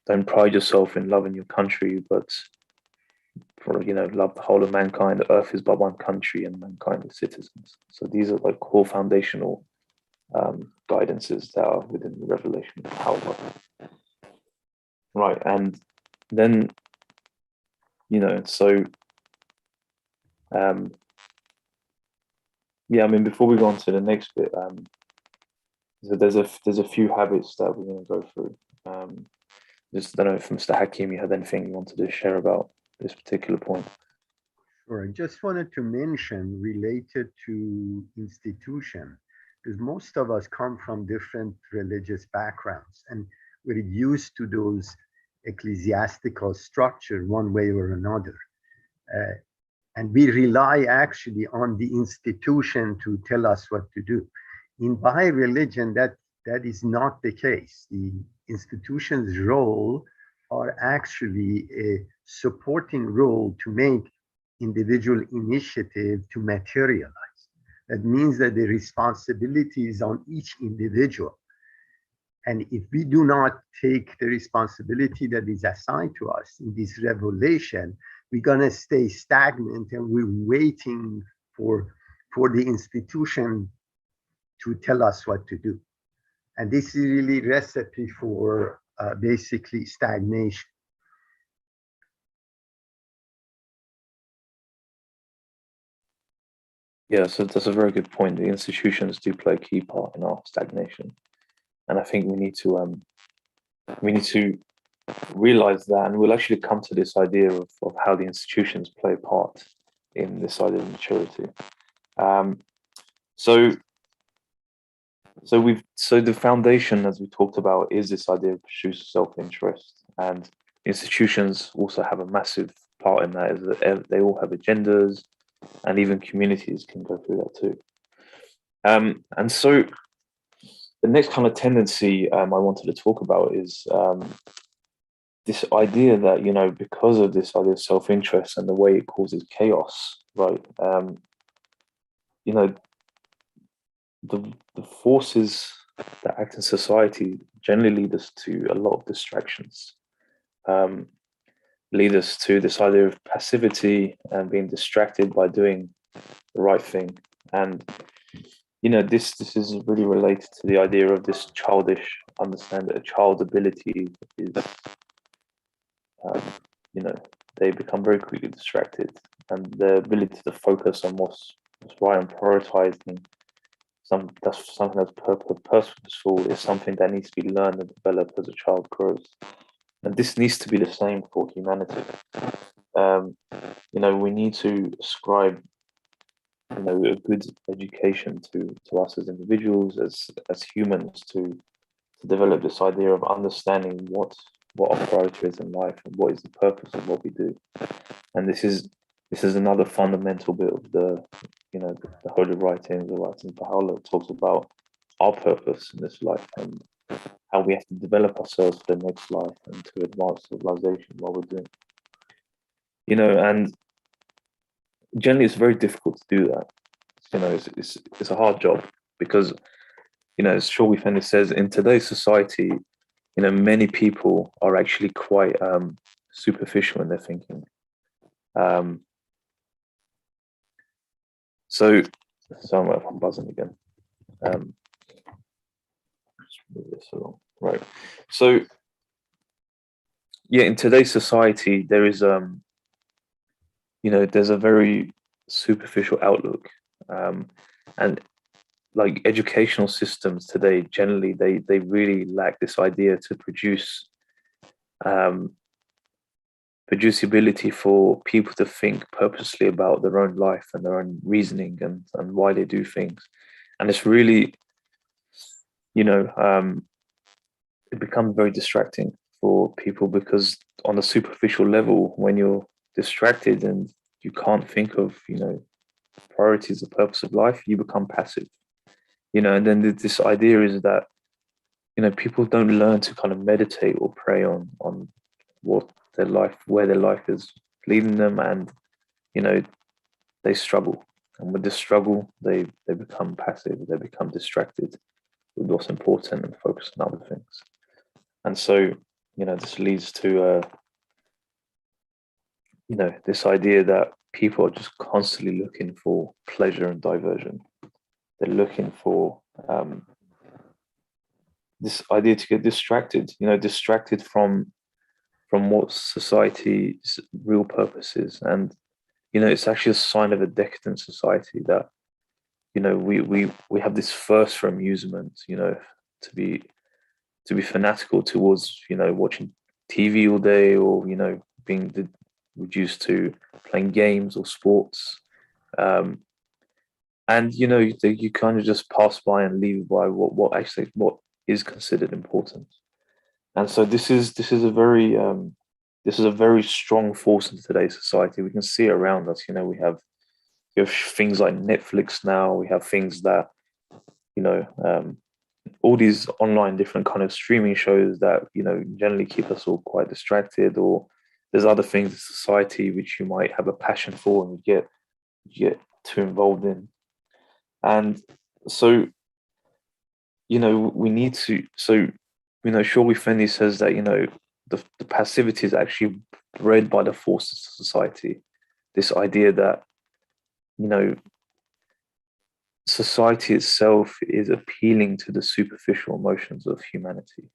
Don't pride yourself in loving your country, but love the whole of mankind. The earth is but one country, and mankind is citizens. So these are like core foundational guidances that are within the revelation of Bahá'u'lláh. Right, and then before we go on to the next bit, so there's a few habits that we're going to go through. Just, I don't know if Mr. Hakim, you had anything you wanted to share about this particular point. Sure. I just wanted to mention, related to institution, because most of us come from different religious backgrounds, and we're used to those ecclesiastical structure one way or another. And we rely actually on the institution to tell us what to do. In Baha'i religion, that is not the case. The institution's role are actually a supporting role to make individual initiative to materialize. That means that the responsibility is on each individual. And if we do not take the responsibility that is assigned to us in this revelation, we're going to stay stagnant, and we're waiting for the institution to tell us what to do. And this is really a recipe for basically stagnation. Yeah, so that's a very good point. The institutions do play a key part in our stagnation, and I think we need to realize that, and we'll actually come to this idea of how the institutions play a part in this idea of maturity. So the foundation, as we talked about, is this idea of pursuit of self-interest, and institutions also have a massive part in that, is that they all have agendas, and even communities can go through that too. And so the next kind of tendency I wanted to talk about is this idea that, because of this idea of self-interest and the way it causes chaos, right? The forces that act in society generally lead us to a lot of distractions, lead us to this idea of passivity and being distracted by doing the right thing. And this is really related to the idea of this childish understanding that a child's ability is, they become very quickly distracted, and their ability to focus on what's right and prioritized and that's something that's purposeful is something that needs to be learned and developed as a child grows. And this needs to be the same for humanity. We need to ascribe a good education to us as individuals, as humans, to develop this idea of understanding what our priority is in life and what is the purpose of what we do. And this is another fundamental bit of the holy writings, the writings of Baha'u'lláh talks about our purpose in this life and how we have to develop ourselves for the next life and to advance civilization while we're doing. And generally it's very difficult to do that. It's a hard job because, as Shawwi Fendi says, in today's society, many people are actually quite superficial in their thinking. So So I'm buzzing again. Let's move this along. Right. So yeah, in today's society, there is there's a very superficial outlook, and like educational systems today, generally they really lack this idea to produce ability for people to think purposely about their own life and their own reasoning and why they do things. And it's really, it becomes very distracting for people, because on a superficial level, when you're distracted and you can't think of, priorities, the purpose of life, you become passive, and then this idea is that, people don't learn to kind of meditate or pray on what their life, where their life is leading them, and they struggle, and with this struggle they become passive, they become distracted with what's important and focus on other things. And so this leads to this idea that people are just constantly looking for pleasure and diversion. They're looking for this idea to get distracted, distracted from what society's real purpose is. And it's actually a sign of a decadent society that we have this thirst for amusement, to be fanatical towards watching TV all day, or being reduced to playing games or sports, and you kind of just pass by and leave by what is considered important. And so this is a very strong force in today's society. We can see it around us. We have things like Netflix now. We have things that all these online different kind of streaming shows that generally keep us all quite distracted. Or there's other things in society which you might have a passion for and you get too involved in. And so we need to. So Shorby Fendi says that the passivity is actually bred by the forces of society. This idea that society itself is appealing to the superficial emotions of humanity.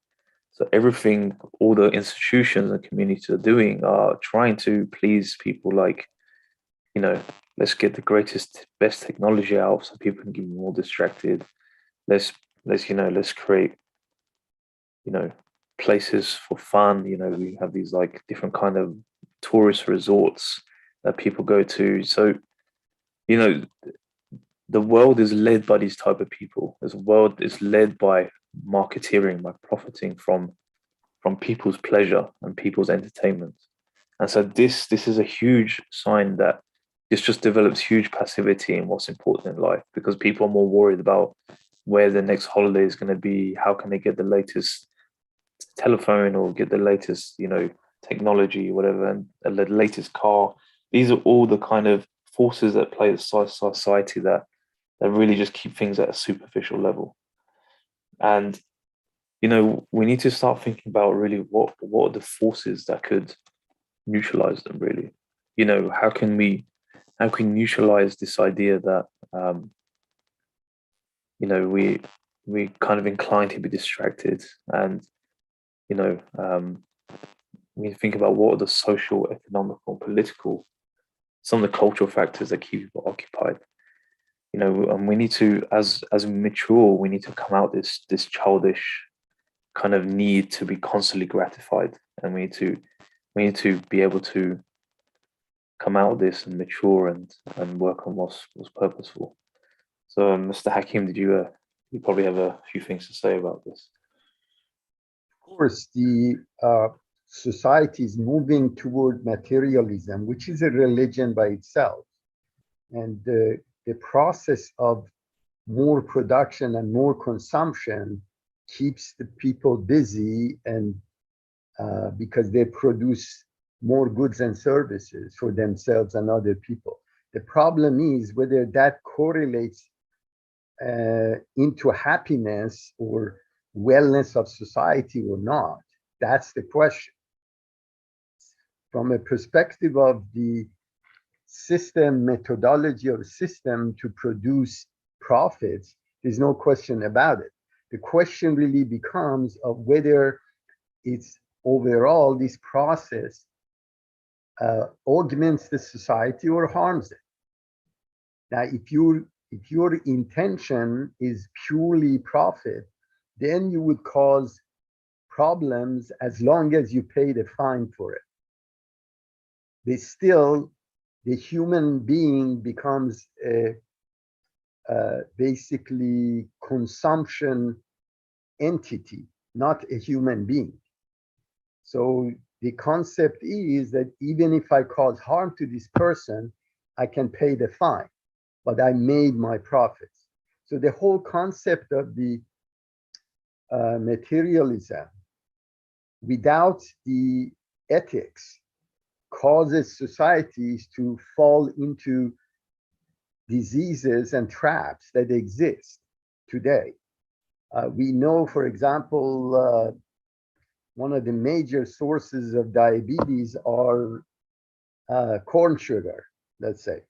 So everything all the institutions and communities are doing are trying to please people, like, let's get the best technology out so people can get more distracted. Let's create, places for fun. We have these like different kind of tourist resorts that people go to. So, the world is led by these type of people. This world is led by marketeering, by profiting from people's pleasure and people's entertainment. And so this is a huge sign that this just develops huge passivity in what's important in life, because people are more worried about where the next holiday is going to be, how can they get the latest telephone or get the latest, technology, whatever, and the latest car. These are all the kind of forces that play at society that really just keep things at a superficial level. And we need to start thinking about really what are the forces that could neutralize them, really. How can we neutralize this idea that we kind of inclined to be distracted, and we think about what are the social, economical, political, some of the cultural factors that keep people occupied. And we need to, as we mature, we need to come out this childish kind of need to be constantly gratified, and we need to be able to come out of this and mature and work on what's purposeful. So, Mr. Hakim, did you probably have a few things to say about this? Of course, the society is moving toward materialism, which is a religion by itself, and the process of more production and more consumption keeps the people busy, and because they produce more goods and services for themselves and other people. The problem is whether that correlates into happiness or wellness of society or not. That's the question. From a perspective of the system, methodology of system to produce profits, there's no question about it. The question really becomes of whether it's overall this process augments the society or harms it. Now, if your intention is purely profit, then you would cause problems as long as you pay the fine for it. The human being becomes a basically consumption entity, not a human being. So the concept is that even if I cause harm to this person, I can pay the fine, but I made my profits. So the whole concept of the materialism without the ethics causes societies to fall into diseases and traps that exist today. We know, for example, one of the major sources of diabetes are corn sugar, let's say.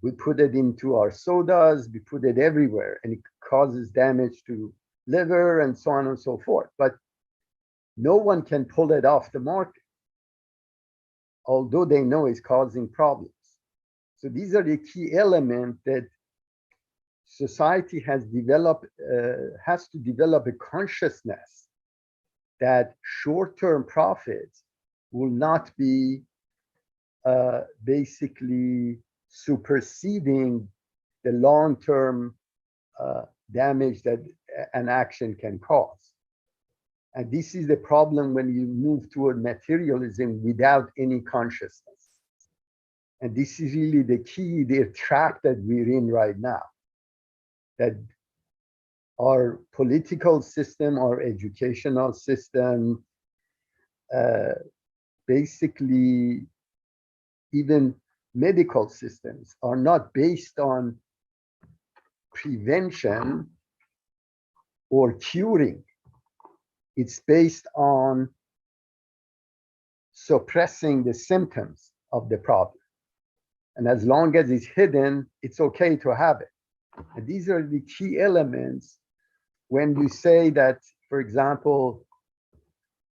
We put it into our sodas, we put it everywhere, and it causes damage to liver and so on and so forth. But no one can pull it off the market, although they know it's causing problems. So these are the key elements that society has to develop a consciousness that short-term profits will not be basically superseding the long-term damage that an action can cause. And this is the problem when you move toward materialism without any consciousness. And this is really the key, the trap that we're in right now. That our political system, our educational system, basically even medical systems are not based on prevention or curing. It's based on suppressing the symptoms of the problem. And as long as it's hidden, it's okay to have it. And these are the key elements when you say that, for example,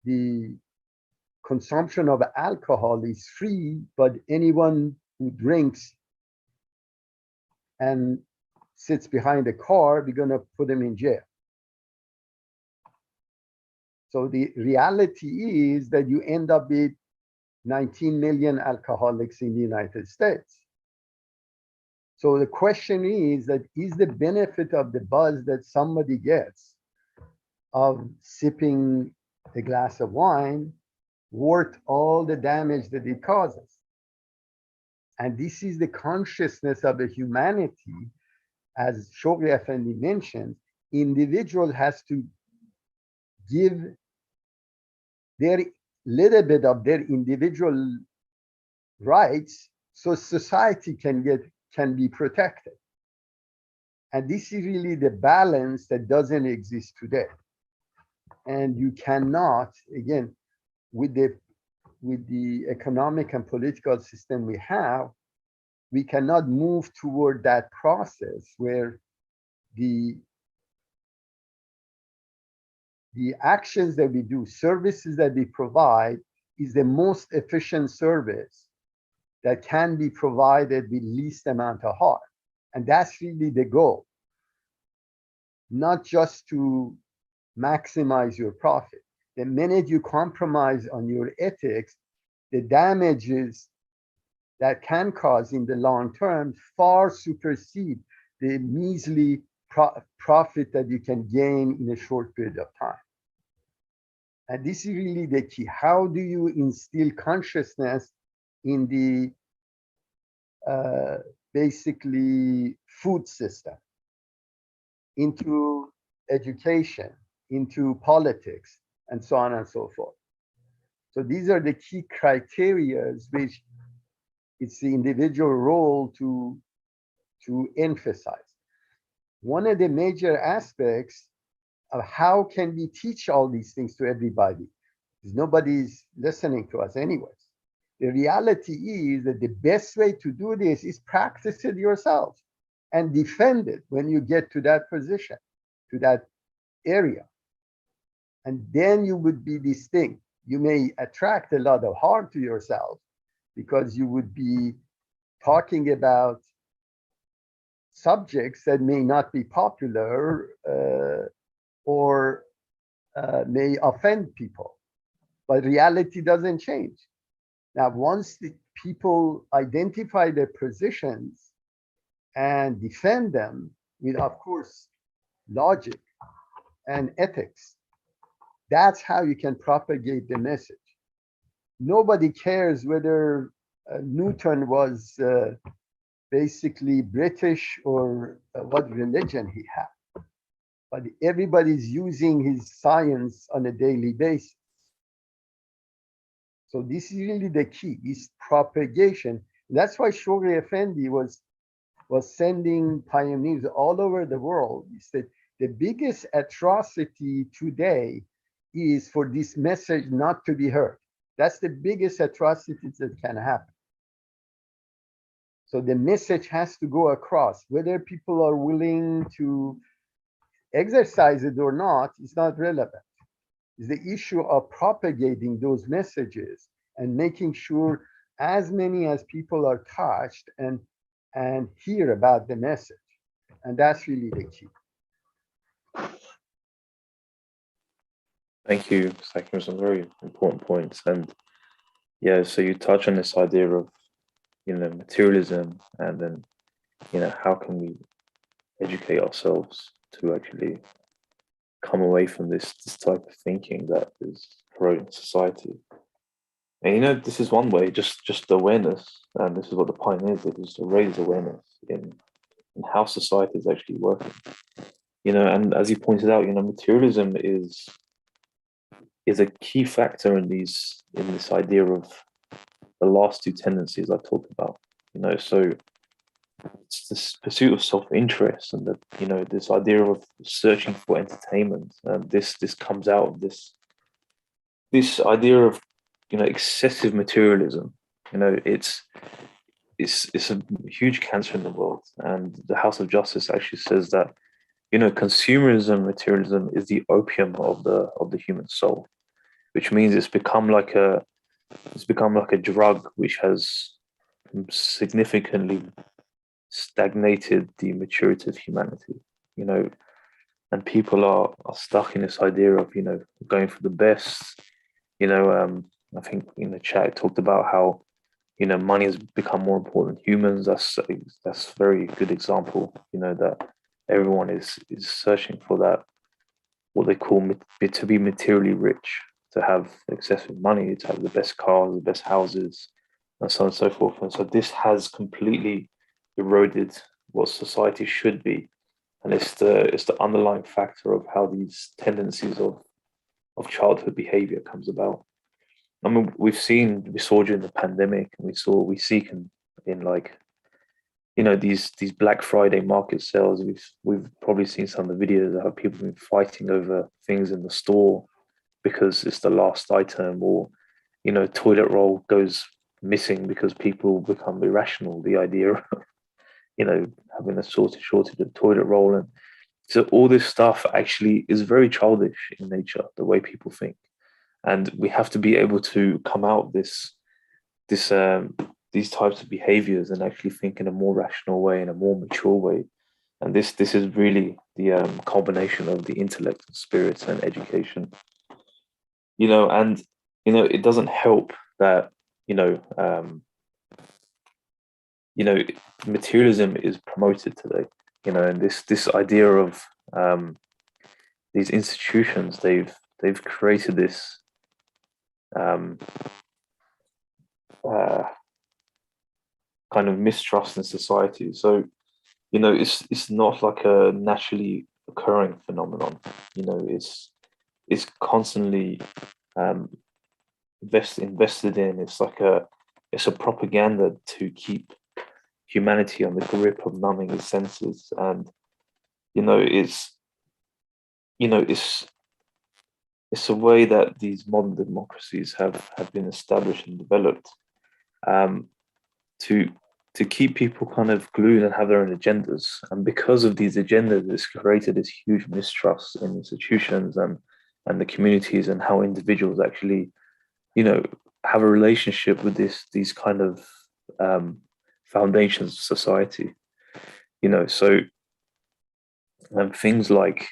the consumption of alcohol is free, but anyone who drinks and sits behind a car, we're going to put him in jail. So the reality is that you end up with 19 million alcoholics in the United States. So the question is the benefit of the buzz that somebody gets of sipping a glass of wine worth all the damage that it causes? And this is the consciousness of the humanity. As Shoghi Effendi mentioned, individual has to give their little bit of their individual rights so society can be protected. And this is really the balance that doesn't exist today. And you cannot, again, with the economic and political system we have, we cannot move toward that process where the actions that we do, services that we provide, is the most efficient service that can be provided with least amount of harm. And that's really the goal. Not just to maximize your profit. The minute you compromise on your ethics, the damages that can cause in the long term far supersede the measly profit that you can gain in a short period of time. And this is really the key. How do you instill consciousness in the basically food system, into education, into politics, and so on and so forth? So these are the key criteria which it's the individual role to emphasize. One of the major aspects of how can we teach all these things to everybody, because nobody's listening to us anyways. The reality is that the best way to do this is practice it yourself and defend it when you get to that position, to that area. And then you would be distinct. You may attract a lot of harm to yourself because you would be talking about subjects that may not be popular or may offend people. But reality doesn't change. Now, once the people identify their positions and defend them with, of course, logic and ethics, that's how you can propagate the message. Nobody cares whether Newton was basically British or what religion he had. But everybody's using his science on a daily basis. So this is really the key, is propagation. That's why Shoghi Effendi was sending pioneers all over the world. He said the biggest atrocity today is for this message not to be heard. That's the biggest atrocity that can happen. So the message has to go across. Whether people are willing to exercise it or not is not relevant. It's the issue of propagating those messages and making sure as many as people are touched and hear about the message. And that's really the key. Thank you, Sakim. Some very important points. And yeah, so you touch on this idea of, materialism, and then, how can we educate ourselves to actually come away from this type of thinking that is corroding society. And this is one way, just awareness, and this is what the pioneers did, is to raise awareness in how society is actually working. And as you pointed out, materialism is a key factor in this idea of the last two tendencies I talked about. So it's this pursuit of self-interest and this idea of searching for entertainment. And this comes out of this idea of excessive materialism. It's a huge cancer in the world, and the House of Justice actually says that consumerism, materialism is the opium of the human soul, which means it's become like a drug which has significantly stagnated the maturity of humanity. And people are stuck in this idea of going for the best. I think in the chat it talked about how money has become more important than humans. That's a very good example. That everyone is searching for that, what they call to be materially rich, to have excessive money, to have the best cars, the best houses, and so on and so forth. And so this has completely eroded what society should be, and it's the underlying factor of how these tendencies of childhood behavior comes about. I mean, we saw during the pandemic, and we see in like these Black Friday market sales. We've probably seen some of the videos of how people have been fighting over things in the store because it's the last item, or toilet roll goes missing because people become irrational. The idea of having a shortage of toilet roll, and so all this stuff actually is very childish in nature, the way people think. And we have to be able to come out of these types of behaviors and actually think in a more rational way, in a more mature way. And this is really the combination of the intellect and spirit and education. And it doesn't help that materialism is promoted today. And this idea of these institutions, they've created this kind of mistrust in society. So it's not like a naturally occurring phenomenon. It's constantly invested in. It's a propaganda to keep humanity on the grip of numbing its senses. And it's a way that these modern democracies have been established and developed. to keep people kind of glued and have their own agendas. And because of these agendas, it's created this huge mistrust in institutions and the communities, and how individuals actually, have a relationship with these kind of foundations of society. So things like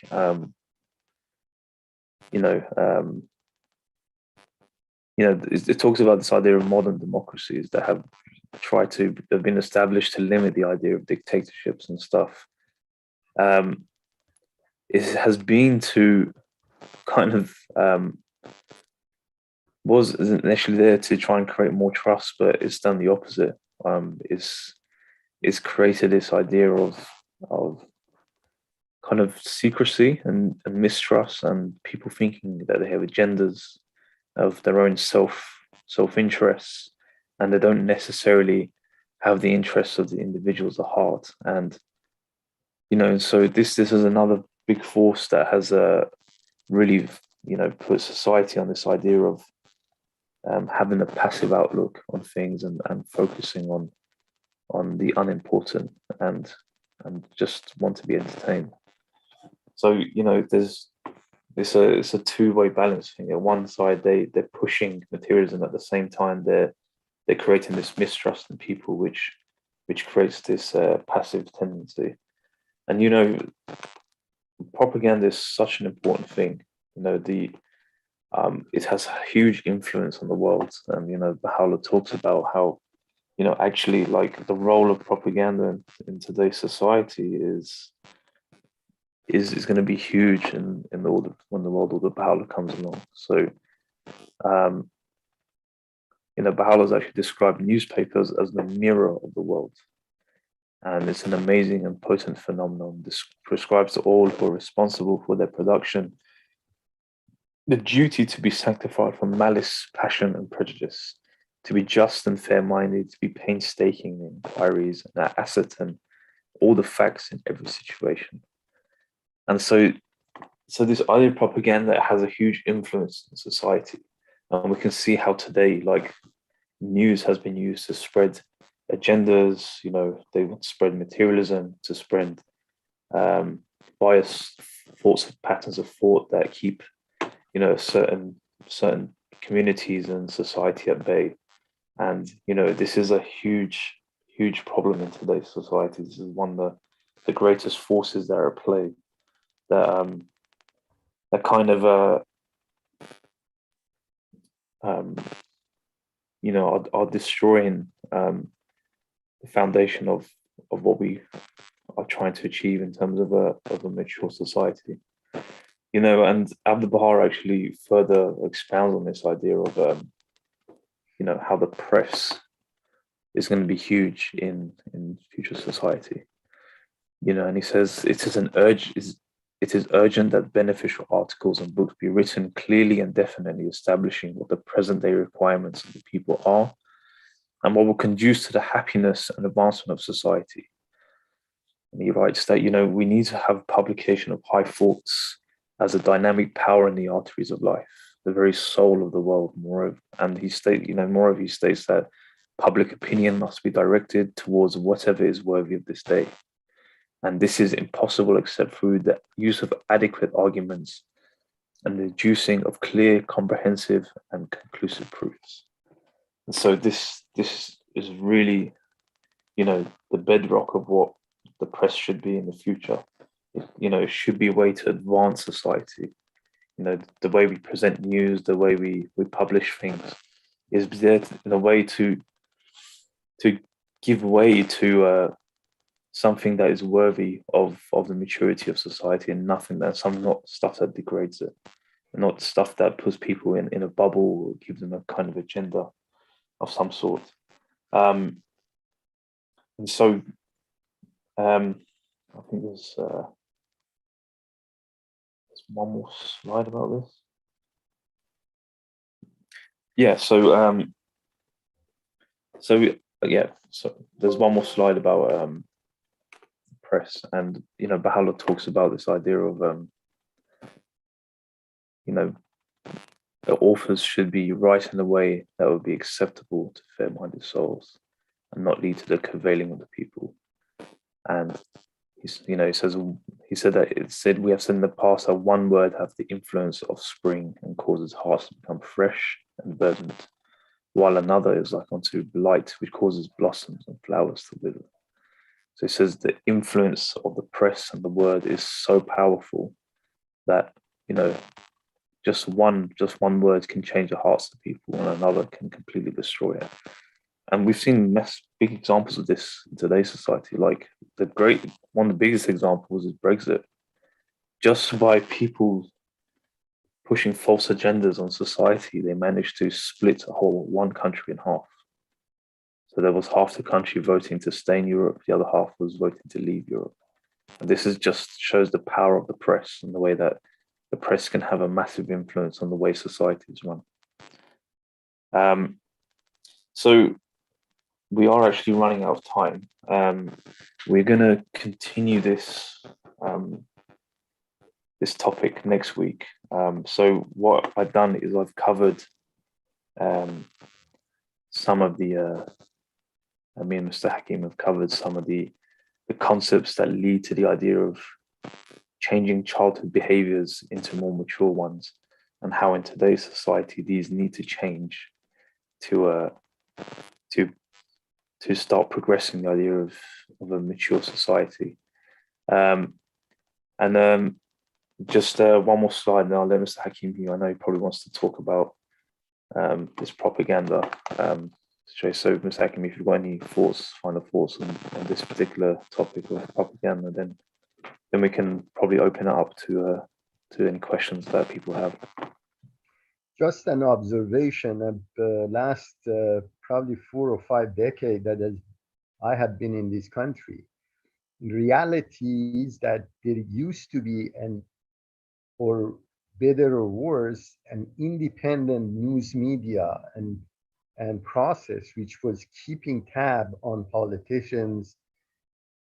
it talks about this idea of modern democracies that have been established to limit the idea of dictatorships and stuff. It has been to kind of was initially there to try and create more trust, but it's done the opposite. It's created this idea of kind of secrecy and mistrust, and people thinking that they have agendas of their own self-interests, and they don't necessarily have the interests of the individuals at heart. And so this is another big force that has really put society on this idea of having a passive outlook on things, and focusing on the unimportant, and just want to be entertained. So it's a two-way balance thing. On one side, they're pushing materialism, at the same time they're creating this mistrust in people, which creates this passive tendency. And propaganda is such an important thing. It has a huge influence on the world, and Bahá'u'lláh talks about how actually, like, the role of propaganda in today's society is going to be huge when the world order Bahá'u'lláh comes along. So Bahá'u'lláh has actually described newspapers as the mirror of the world, and it's an amazing and potent phenomenon. This prescribes to all who are responsible for their production the duty to be sanctified from malice, passion, and prejudice, to be just and fair-minded, to be painstaking in inquiries, and ascertain all the facts in every situation. And so this idea of propaganda has a huge influence in society, and we can see how today, like, news has been used to spread agendas. They want to spread materialism, to spread biased thoughts, patterns of thought that keep certain communities and society at bay. And this is a huge problem in today's society. This is one of the greatest forces that are at play, that kind of are destroying the foundation of what we are trying to achieve in terms of a mature society. And Abdu'l-Baha actually further expounds on this idea of how the press is going to be huge in future society. And he says it is urgent that beneficial articles and books be written clearly and definitely, establishing what the present day requirements of the people are, and what will conduce to the happiness and advancement of society. And he writes that we need to have publication of high thoughts as a dynamic power in the arteries of life, the very soul of the world. Moreover, and he states that public opinion must be directed towards whatever is worthy of this day, and this is impossible except through the use of adequate arguments and the adducing of clear, comprehensive, and conclusive proofs. And so this is really, the bedrock of what the press should be in the future. It should be a way to advance society. The way we present news, the way we publish things, is there in a way to give way to something that is worthy of the maturity of society, and not stuff that degrades it, not stuff that puts people in a bubble or gives them a kind of agenda of some sort. And so I think there's one more slide about this. Yeah, so there's one more slide about press, and Bahá'u'lláh talks about this idea of The authors should be write in a way that would be acceptable to fair-minded souls and not lead to the curvailing of the people. And he said that it said we have said in the past that one word have the influence of spring and causes hearts to become fresh and verdant, while another is like unto light, which causes blossoms and flowers to wither. So he says the influence of the press and the word is so powerful that, just one word can change the hearts of people, and another can completely destroy it. And we've seen big examples of this in today's society. Like one of the biggest examples is Brexit. Just by people pushing false agendas on society, they managed to split one country in half. So there was half the country voting to stay in Europe, the other half was voting to leave Europe. And this just shows the power of the press and the way that the press can have a massive influence on the way society is run. So we are actually running out of time. We're going to continue this topic next week. So what I've done is I've covered some of the, me and Mr. Hakim have covered some of the concepts that lead to the idea of changing childhood behaviors into more mature ones, and how in today's society these need to change to start progressing the idea of a mature society. Just one more slide, and I'll let Mr. Hakim here. I know he probably wants to talk about this propaganda. So, Mr. Hakim, if you've got any final thoughts on this particular topic of propaganda, then we can probably open it up to any questions that people have. Just an observation of the last probably 4 or 5 decades that I have been in this country. Reality is that there used to be or better or worse, an independent news media and process which was keeping tab on politicians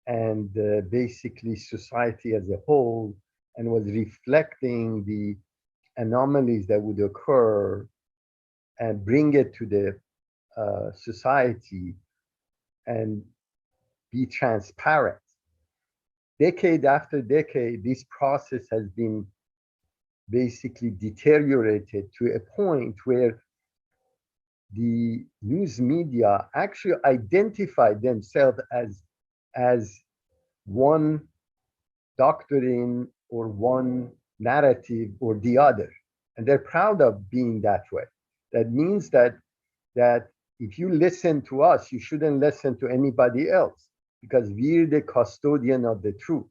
and basically society as a whole, and was reflecting the anomalies that would occur and bring it to the society and be transparent. Decade after decade, this process has been basically deteriorated to a point where the news media actually identify themselves as one doctrine or one narrative or the other, and they're proud of being that way. That means that if you listen to us, you shouldn't listen to anybody else, because we're the custodian of the truth.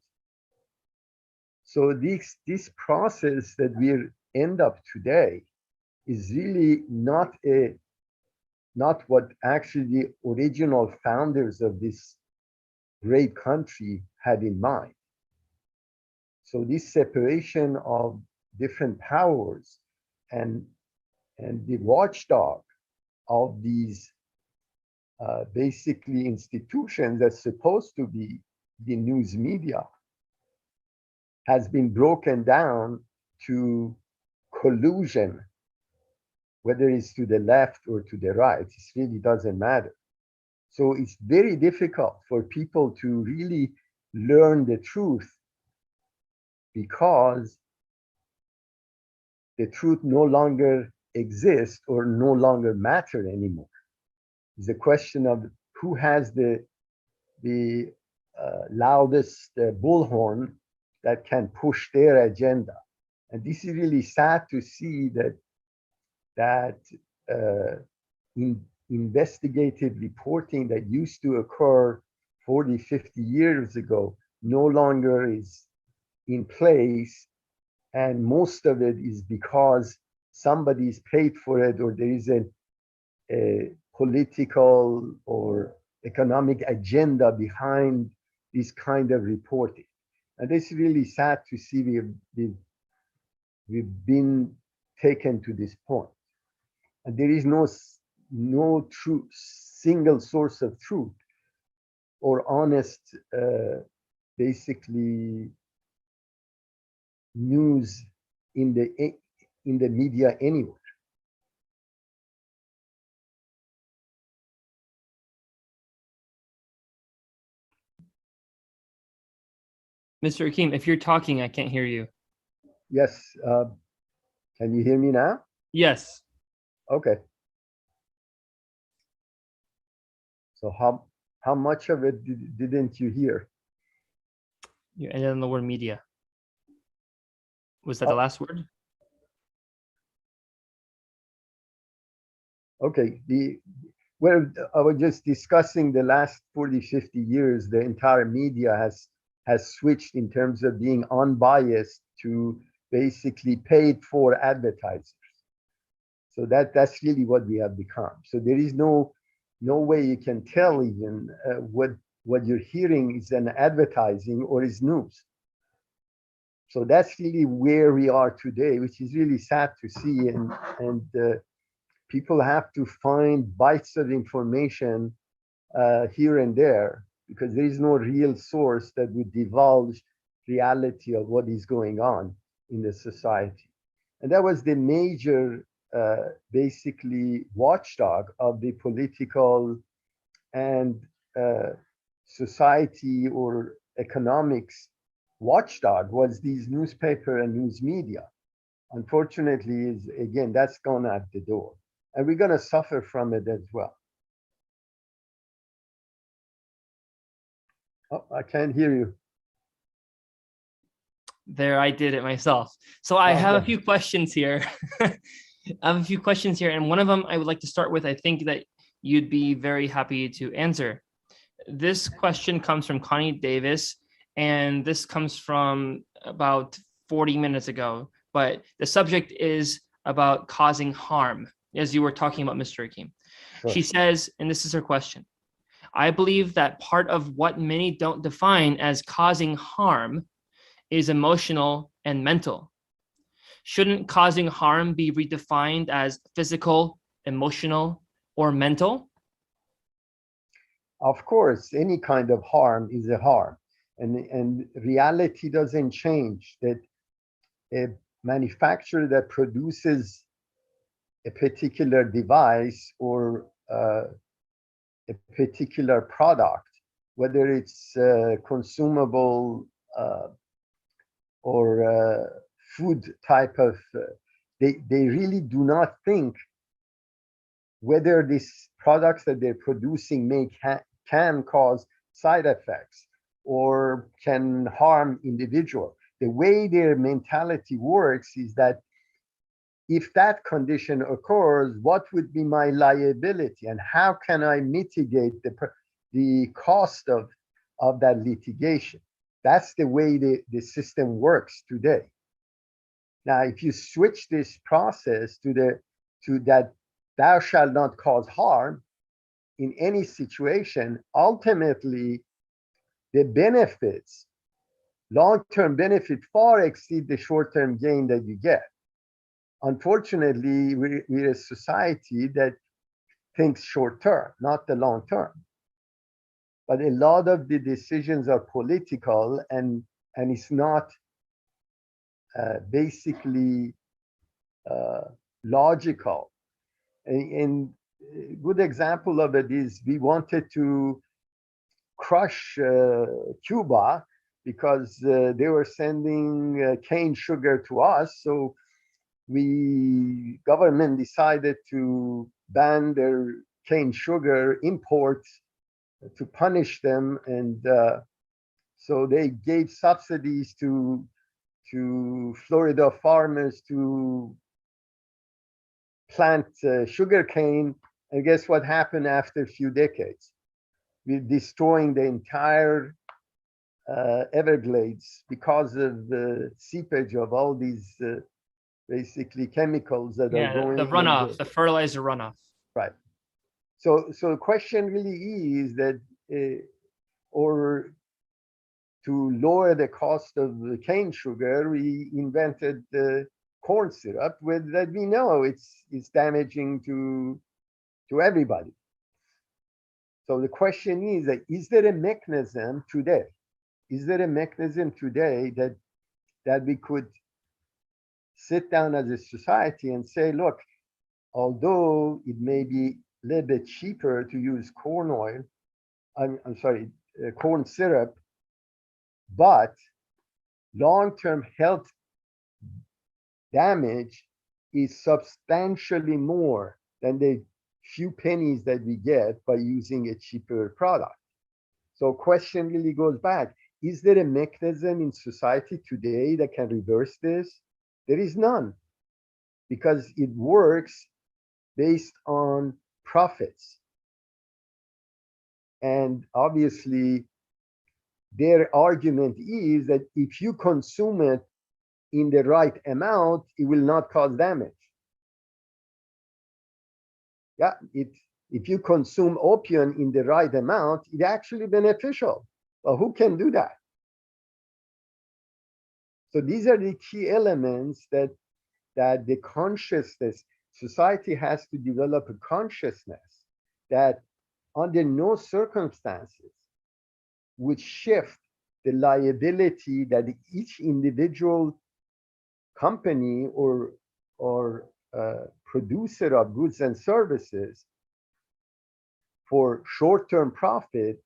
So this process that we end up today is really not what actually the original founders of this great country had in mind. So this separation of different powers and the watchdog of these basically institutions that's supposed to be the news media has been broken down to collusion, whether it's to the left or to the right. It really doesn't matter. So it's very difficult for people to really learn the truth, because the truth no longer exists or no longer matter anymore. It's a question of who has the loudest bullhorn that can push their agenda. And this is really sad to see that in investigative reporting that used to occur 40, 50 years ago no longer is in place. And most of it is because somebody's paid for it, or there is a political or economic agenda behind this kind of reporting. And it's really sad to see we've been taken to this point. And there is no true single source of truth or honest, basically, news in the media anywhere. Mr. Hakim, if you're talking, I can't hear you. Yes. Can you hear me now? Yes. Okay. So how much of it didn't you hear? You ended on the word media. Was that the last word? Okay. Well, I was just discussing the last 40, 50 years, the entire media has switched in terms of being unbiased to basically paid for advertisers. So that's really what we have become. So there is no way you can tell even what you're hearing is an advertising or is news. So that's really where we are today, which is really sad to see. And people have to find bites of information here and there because there is no real source that would divulge reality of what is going on in the society. And that was the major, basically, watchdog of the political and society or economics watchdog was these newspaper and news media. Unfortunately, again, that's gone out the door. And we're going to suffer from it as well. Oh, I can't hear you. There, I did it myself. So I have a few questions here. I have a few questions here, and one of them I would like to start with. I think that you'd be very happy to answer. This question comes from Connie Davis, and this comes from about 40 minutes ago. But the subject is about causing harm, as you were talking about, Mr. Hakim. Sure. She says, and this is her question, I believe that part of what many don't define as causing harm is emotional and mental. Shouldn't causing harm be redefined as physical, emotional, or mental? Of course, any kind of harm is a harm. And reality doesn't change, that a manufacturer that produces a particular device or a particular product, whether it's consumable or food type of, they really do not think whether these products that they're producing can cause side effects or can harm individuals. The way their mentality works is that if that condition occurs, what would be my liability and how can I mitigate the cost of that litigation? That's the way the system works today. Now, if you switch this process to that thou shalt not cause harm in any situation, ultimately the benefits, long-term benefit, far exceed the short-term gain that you get. Unfortunately, we're a society that thinks short-term, not the long-term. But a lot of the decisions are political and it's not basically logical. And a good example of it is we wanted to crush Cuba because they were sending cane sugar to us. So government decided to ban their cane sugar imports to punish them. And so they gave subsidies to Florida farmers to plant sugar cane. And guess what happened after a few decades? We're destroying the entire Everglades because of the seepage of all these basically chemicals that are going. The runoff, the fertilizer runoff. Right. So the question really is that, or to lower the cost of the cane sugar, we invented the corn syrup that we know it's damaging to everybody. So the question is that, is there a mechanism today? Is there a mechanism today that we could sit down as a society and say, look, although it may be a little bit cheaper to use corn syrup, but long-term health damage is substantially more than the few pennies that we get by using a cheaper product. So question really goes back, is there a mechanism in society today that can reverse this? There is none, because it works based on profits. And obviously, their argument is that if you consume it in the right amount, it will not cause damage. Yeah, if you consume opium in the right amount, it's actually beneficial. But who can do that? So these are the key elements that the consciousness, society has to develop a consciousness that under no circumstances would shift the liability that each individual company or producer of goods and services for short-term profit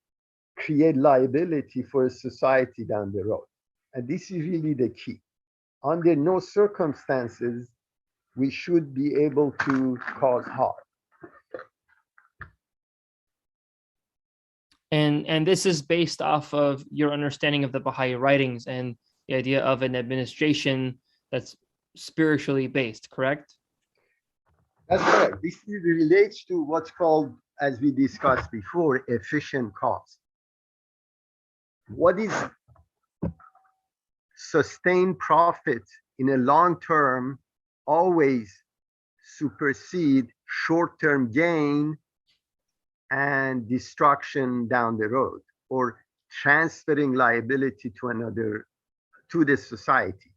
create liability for a society down the road. And this is really the key. Under no circumstances we should be able to cause harm. And this is based off of your understanding of the Baha'i writings and the idea of an administration that's spiritually based, correct? That's correct. This relates to what's called, as we discussed before, efficient cost. What is sustained profit in a long term always supersede short-term gain and destruction down the road, or transferring liability to another, to the society.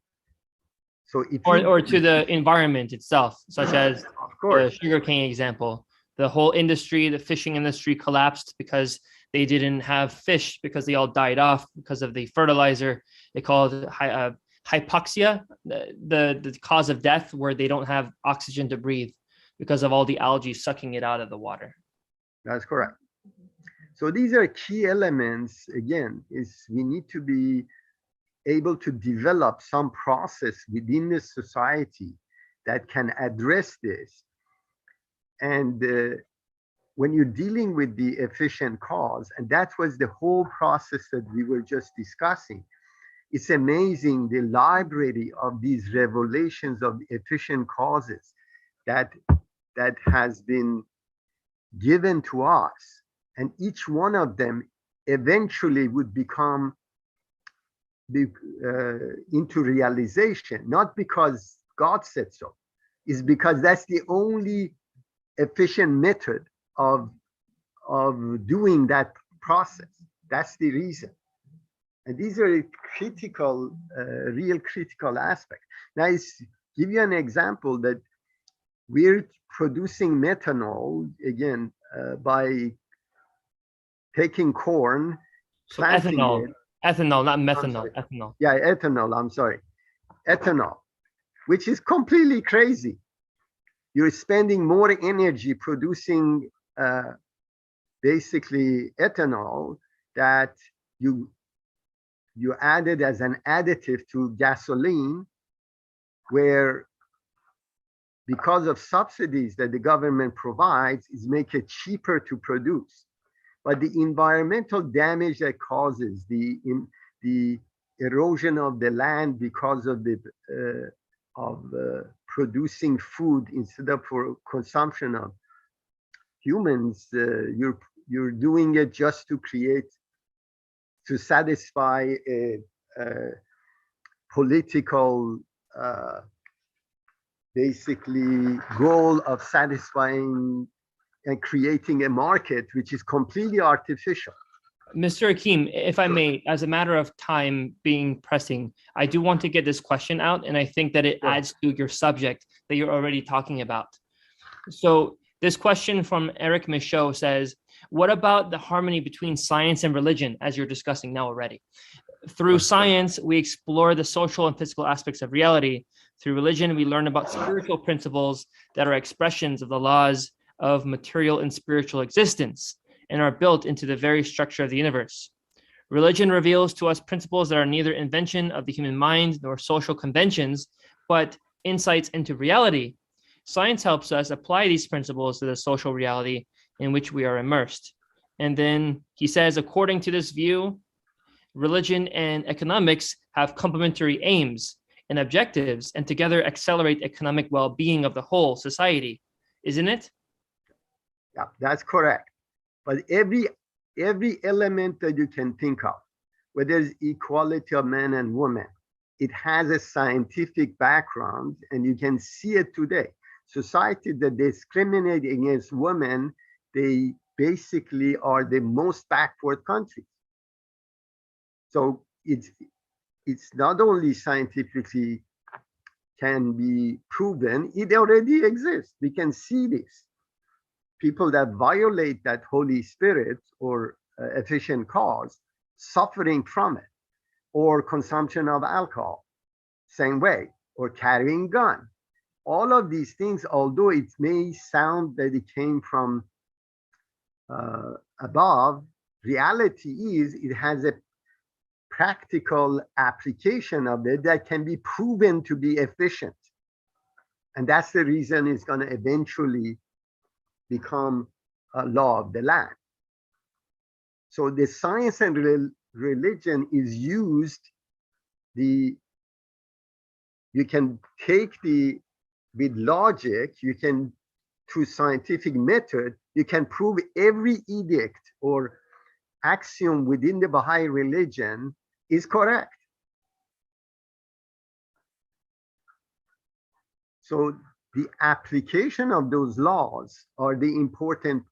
So if or to the environment itself, such as the sugarcane example. The whole industry, the fishing industry, collapsed because they didn't have fish, because they all died off because of the fertilizer. They call it hypoxia, the cause of death, where they don't have oxygen to breathe because of all the algae sucking it out of the water. That's correct. So these are key elements. Again, is we need to be able to develop some process within the society that can address this. And when you're dealing with the efficient cause, and that was the whole process that we were just discussing, it's amazing the library of these revelations of efficient causes that has been given to us, and each one of them eventually would become into realization, not because God said so, is because that's the only efficient method of doing that process. That's the reason. And these are critical, real critical aspects. Now, I'll give you an example that we're producing methanol, again, by taking corn, so ethanol, not methanol, ethanol. Yeah, ethanol, I'm sorry. Ethanol, which is completely crazy. You're spending more energy producing basically ethanol that you added as an additive to gasoline, where because of subsidies that the government provides, is make it cheaper to produce. But the environmental damage that causes, the erosion of the land because of producing food instead of for consumption of humans, you're doing it just to satisfy a political basically goal of satisfying and creating a market which is completely artificial. Mr. Hakim, if I may, as a matter of time being pressing, I do want to get this question out, and I think that it adds to your subject that you're already talking about. So this question from Eric Michaud says, what about the harmony between science and religion, as you're discussing now already? Through science, we explore the social and physical aspects of reality. Through religion, we learn about spiritual principles that are expressions of the laws of material and spiritual existence and are built into the very structure of the universe. Religion reveals to us principles that are neither invention of the human mind nor social conventions, but insights into reality. Science helps us apply these principles to the social reality in which we are immersed. And then he says, according to this view, religion and economics have complementary aims and objectives, and together accelerate economic well-being of the whole society. Isn't it? Yeah, that's correct. But every element that you can think of, whether it's equality of men and women, it has a scientific background, and you can see it today. Societies that discriminate against women, they basically are the most backward countries. So it's not only scientifically can be proven, it already exists. We can see this. People that violate that Holy Spirit or efficient cause, suffering from it, or consumption of alcohol, same way, or carrying gun. All of these things, although it may sound that it came from above, reality is it has a practical application of it that can be proven to be efficient. And that's the reason it's going to eventually become a law of the land. So the science and religion is used, you can take with logic, you can, through scientific method, you can prove every edict or axiom within the Baha'i religion is correct. So the application of those laws are the important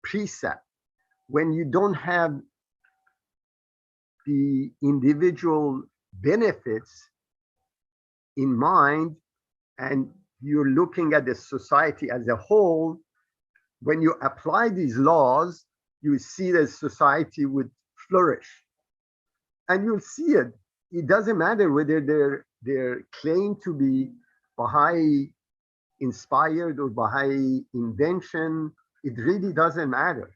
precept. When you don't have the individual benefits in mind and you're looking at the society as a whole, when you apply these laws, you see that society would flourish. And you'll see it. It doesn't matter whether they're claimed to be Baha'i inspired or Baha'i invention. It really doesn't matter.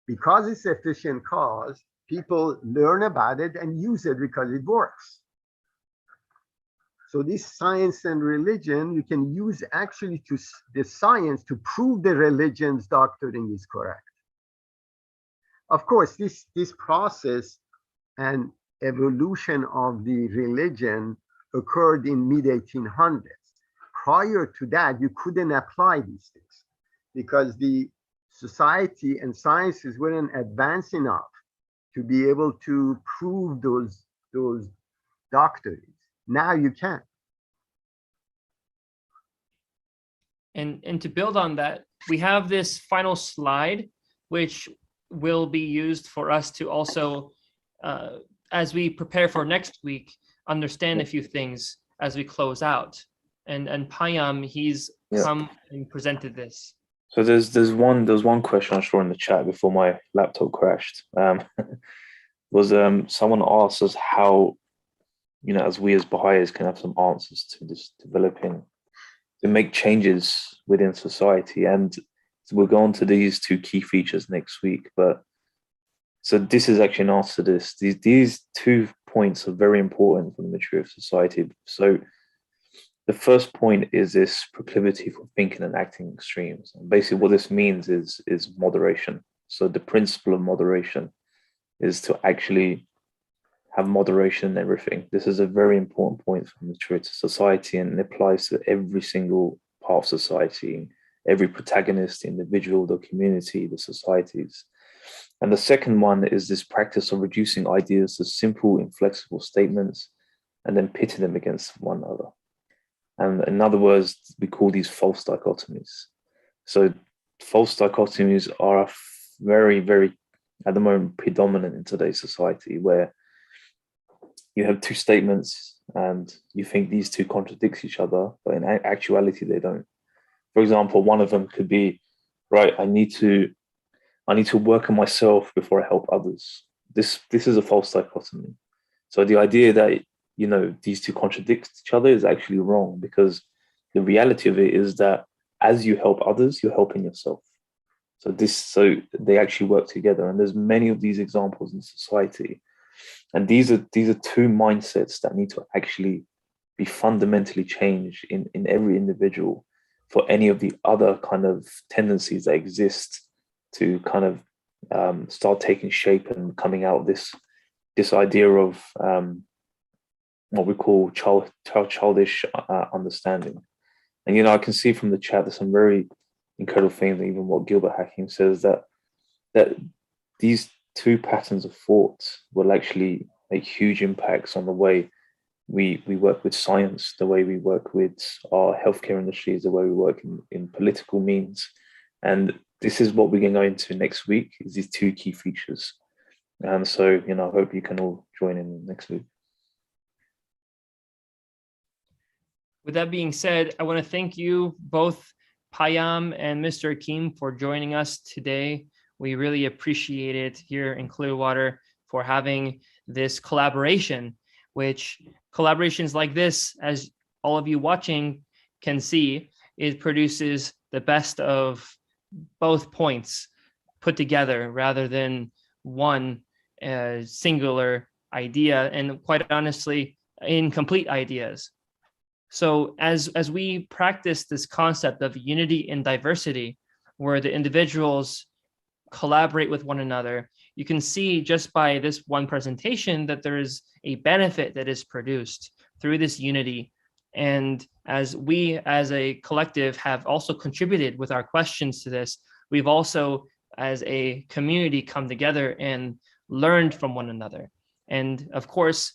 Because it's efficient cause, people learn about it and use it because it works. So this science and religion, you can use actually to the science to prove the religion's doctrine is correct. Of course, this process and evolution of the religion occurred in mid-1800s. Prior to that, you couldn't apply these things because the society and sciences weren't advanced enough to be able to prove those doctrines. Now you can. And to build on that, we have this final slide, which will be used for us to also, as we prepare for next week, understand a few things as we close out. And Payam, he's come and presented this. So there's one question I saw in the chat before my laptop crashed. Was someone asked us how, as we as Baha'is can have some answers to this developing, to make changes within society. And we'll go on to these two key features next week. But so this is actually an answer to this. These 2 points are very important for the maturity of society. So the first point is this proclivity for thinking and acting extremes. And basically what this means is moderation. So the principle of moderation is to actually have moderation in everything. This is a very important point for maturity of society, and it applies to every single part of society, every protagonist, the individual, the community, the societies. And the second one is this practice of reducing ideas to simple, inflexible statements and then pitting them against one another. And in other words, we call these false dichotomies. So false dichotomies are very, very, at the moment, predominant in today's society, where you have two statements and you think these two contradict each other, but in actuality, they don't. For example, one of them could be, right, I need to work on myself before I help others. This is a false dichotomy. So the idea that, these two contradict each other is actually wrong, because the reality of it is that as you help others, you're helping yourself. So they actually work together, and there's many of these examples in society. And these are two mindsets that need to actually be fundamentally changed in every individual for any of the other kind of tendencies that exist to kind of start taking shape and coming out of this idea of what we call childish understanding. And I can see from the chat there's some very incredible things, even what Gilbert Hakim says, that these two patterns of thought will actually make huge impacts on the way we work with science, the way we work with our healthcare industries, the way we work in political means. And this is what we're going to go into next week, is these two key features. And so, I hope you can all join in next week. With that being said, I want to thank you both, Payam and Mr. Hakim, for joining us today. We really appreciate it here in Clearwater for having this collaboration, which collaborations like this, as all of you watching can see, it produces the best of both points put together rather than one singular idea, and quite honestly, incomplete ideas. So as we practice this concept of unity in diversity, where the individuals collaborate with one another, you can see just by this one presentation that there is a benefit that is produced through this unity. And as we as a collective have also contributed with our questions to this, we've also as a community come together and learned from one another. And of course,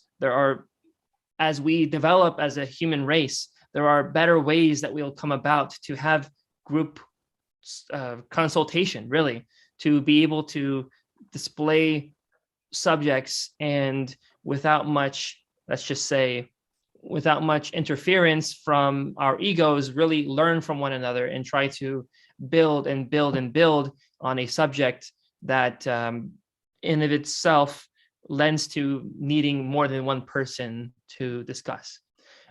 as we develop as a human race, there are better ways that we'll come about to have group consultation, really, to be able to display subjects and without much, let's just say, without much interference from our egos, really learn from one another and try to build and build and build on a subject that in of itself lends to needing more than one person to discuss.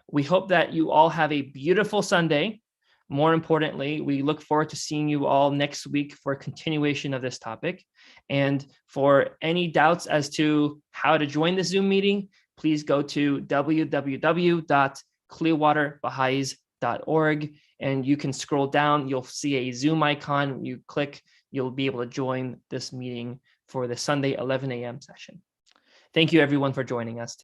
We hope that you all have a beautiful Sunday. More importantly, we look forward to seeing you all next week for a continuation of this topic. And for any doubts as to how to join the Zoom meeting, please go to www.clearwaterbaha'is.org, and you can scroll down. You'll see a Zoom icon. When you click, you'll be able to join this meeting for the Sunday 11 a.m. session. Thank you, everyone, for joining us.